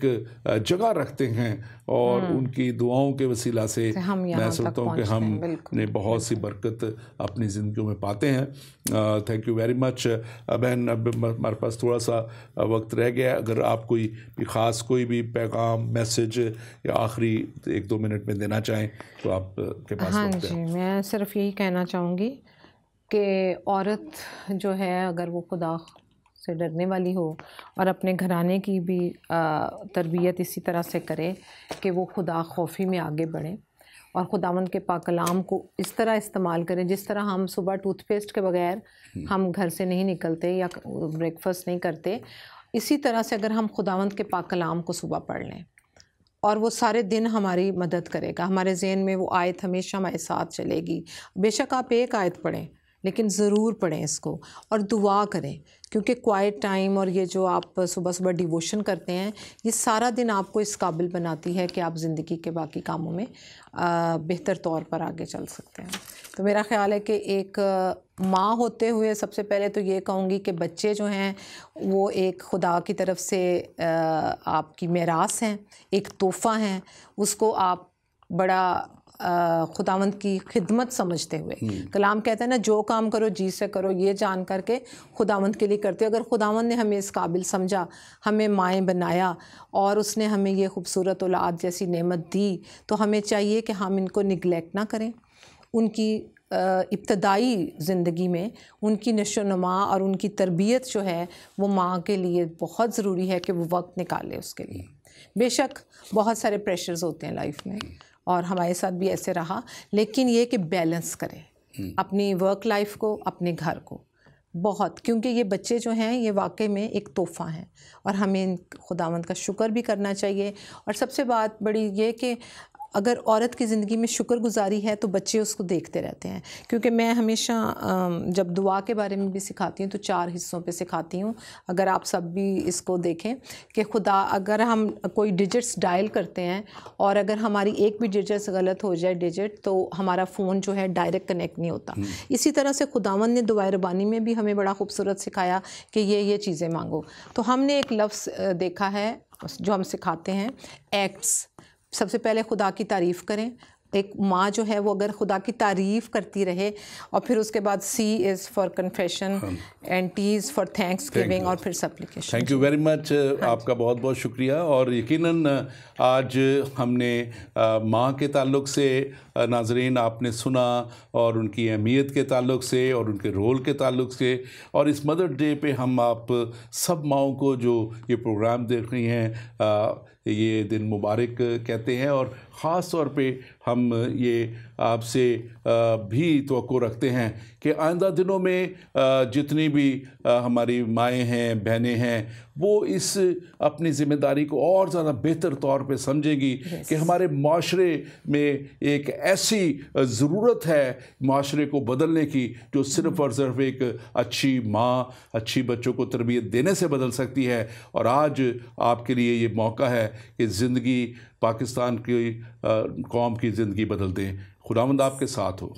जगह रखते हैं और उनकी दुआओं के वसीला से मैं समझता हूँ कि हमने बहुत सी बरकत अपनी ज़िंदगी में पाते हैं। थैंक यू वेरी मच बहन। अब हमारे पास थोड़ा सा वक्त रह गया, अगर आप कोई भी ख़ास कोई भी पैगाम, मैसेज या आखिरी 1-2 मिनट में देना चाहें तो आप के पास वक्त है। जी, मैं सिर्फ यही कहना चाहूँगी कि औरत जो है अगर वो खुदा से डरने वाली हो और अपने घराने की भी तरबियत इसी तरह से करे कि वो खुदा खौफी में आगे बढ़े और खुदावंद के पाक कलाम को इस तरह इस्तेमाल करें जिस तरह हम सुबह टूथपेस्ट के बगैर हम घर से नहीं निकलते या ब्रेकफास्ट नहीं करते, इसी तरह से अगर हम खुदावंद के पाक कलाम को सुबह पढ़ लें और वो सारे दिन हमारी मदद करेगा, हमारे ज़हन में वो आयत हमेशा हमारे साथ चलेगी। बेशक आप एक आयत पढ़ें लेकिन ज़रूर पढ़ें इसको और दुआ करें, क्योंकि क्वाइट टाइम और ये जो आप सुबह सुबह डिवोशन करते हैं ये सारा दिन आपको इस काबिल बनाती है कि आप ज़िंदगी के बाकी कामों में बेहतर तौर पर आगे चल सकते हैं। तो मेरा ख़्याल है कि एक माँ होते हुए सबसे पहले तो ये कहूँगी कि बच्चे जो हैं वो एक खुदा की तरफ से आपकी मेरास हैं, एक तोहफ़ा हैं, उसको आप बड़ा खुदावंद की खिदमत समझते हुए, कलाम कहता है ना, जो काम करो जी से करो, ये जान करके खुदावंद के लिए करते हो। अगर खुदावंद ने हमें इस काबिल समझा, हमें माएँ बनाया और उसने हमें ये खूबसूरत औलाद जैसी नेमत दी, तो हमें चाहिए कि हम इनको निगलेक्ट ना करें। उनकी इब्तदाई ज़िंदगी में उनकी नशोनुमा और उनकी तरबियत जो है वो माँ के लिए बहुत ज़रूरी है कि वो वक्त निकाले उसके लिए। बेशक बहुत सारे प्रेशर्स होते हैं लाइफ में और हमारे साथ भी ऐसे रहा, लेकिन ये कि बैलेंस करें अपनी वर्क लाइफ को, अपने घर को बहुत, क्योंकि ये बच्चे जो हैं ये वाकई में एक तोहफ़ा हैं और हमें खुदावंद का शुक्र भी करना चाहिए। और सबसे बात बड़ी ये कि अगर औरत की ज़िंदगी में शुक्रगुजारी है तो बच्चे उसको देखते रहते हैं, क्योंकि मैं हमेशा जब दुआ के बारे में भी सिखाती हूँ तो 4 हिस्सों पे सिखाती हूँ। अगर आप सब भी इसको देखें कि खुदा, अगर हम कोई डिजिट्स डायल करते हैं और अगर हमारी एक भी डिजिट्स गलत हो जाए डिजिट, तो हमारा फ़ोन जो है डायरेक्ट कनेक्ट नहीं होता। इसी तरह से खुदावंद ने दुआए रबानी में भी हमें बड़ा खूबसूरत सिखाया कि ये चीज़ें मांगो। तो हमने एक लफ्ज़ देखा है जो हम सिखाते हैं, एक्ट्स। सबसे पहले खुदा की तारीफ़ करें। एक माँ जो है वो अगर खुदा की तारीफ़ करती रहे और फिर उसके बाद C is for confession and T is for thanks giving और फिर सप्लिकेशन। थैंक यू वेरी मच, आपका बहुत बहुत शुक्रिया। और यकीनन आज हमने माँ के ताल्लुक़ से नाज़रीन आपने सुना और उनकी अहमियत के ताल्लुक़ से और उनके रोल के ताल्लुक़ से, और इस मदर डे पे हम आप सब माँओं को जो ये प्रोग्राम देख रही हैं ये दिन मुबारक कहते हैं। और ख़ास तौर पे हम ये आपसे भी तवक्को रखते हैं कि आइंदा दिनों में जितनी भी हमारी माएँ हैं, बहनें हैं, वो इस अपनी ज़िम्मेदारी को और ज़्यादा बेहतर तौर पे समझेगी कि हमारे माशरे में एक ऐसी ज़रूरत है माशरे को बदलने की जो सिर्फ़ और सिर्फ एक अच्छी माँ, अच्छी बच्चों को तरबियत देने से बदल सकती है। और आज आपके लिए ये मौका है कि ज़िंदगी पाकिस्तान की कौम की ज़िंदगी बदल दें। खुदावंद आपके साथ हो।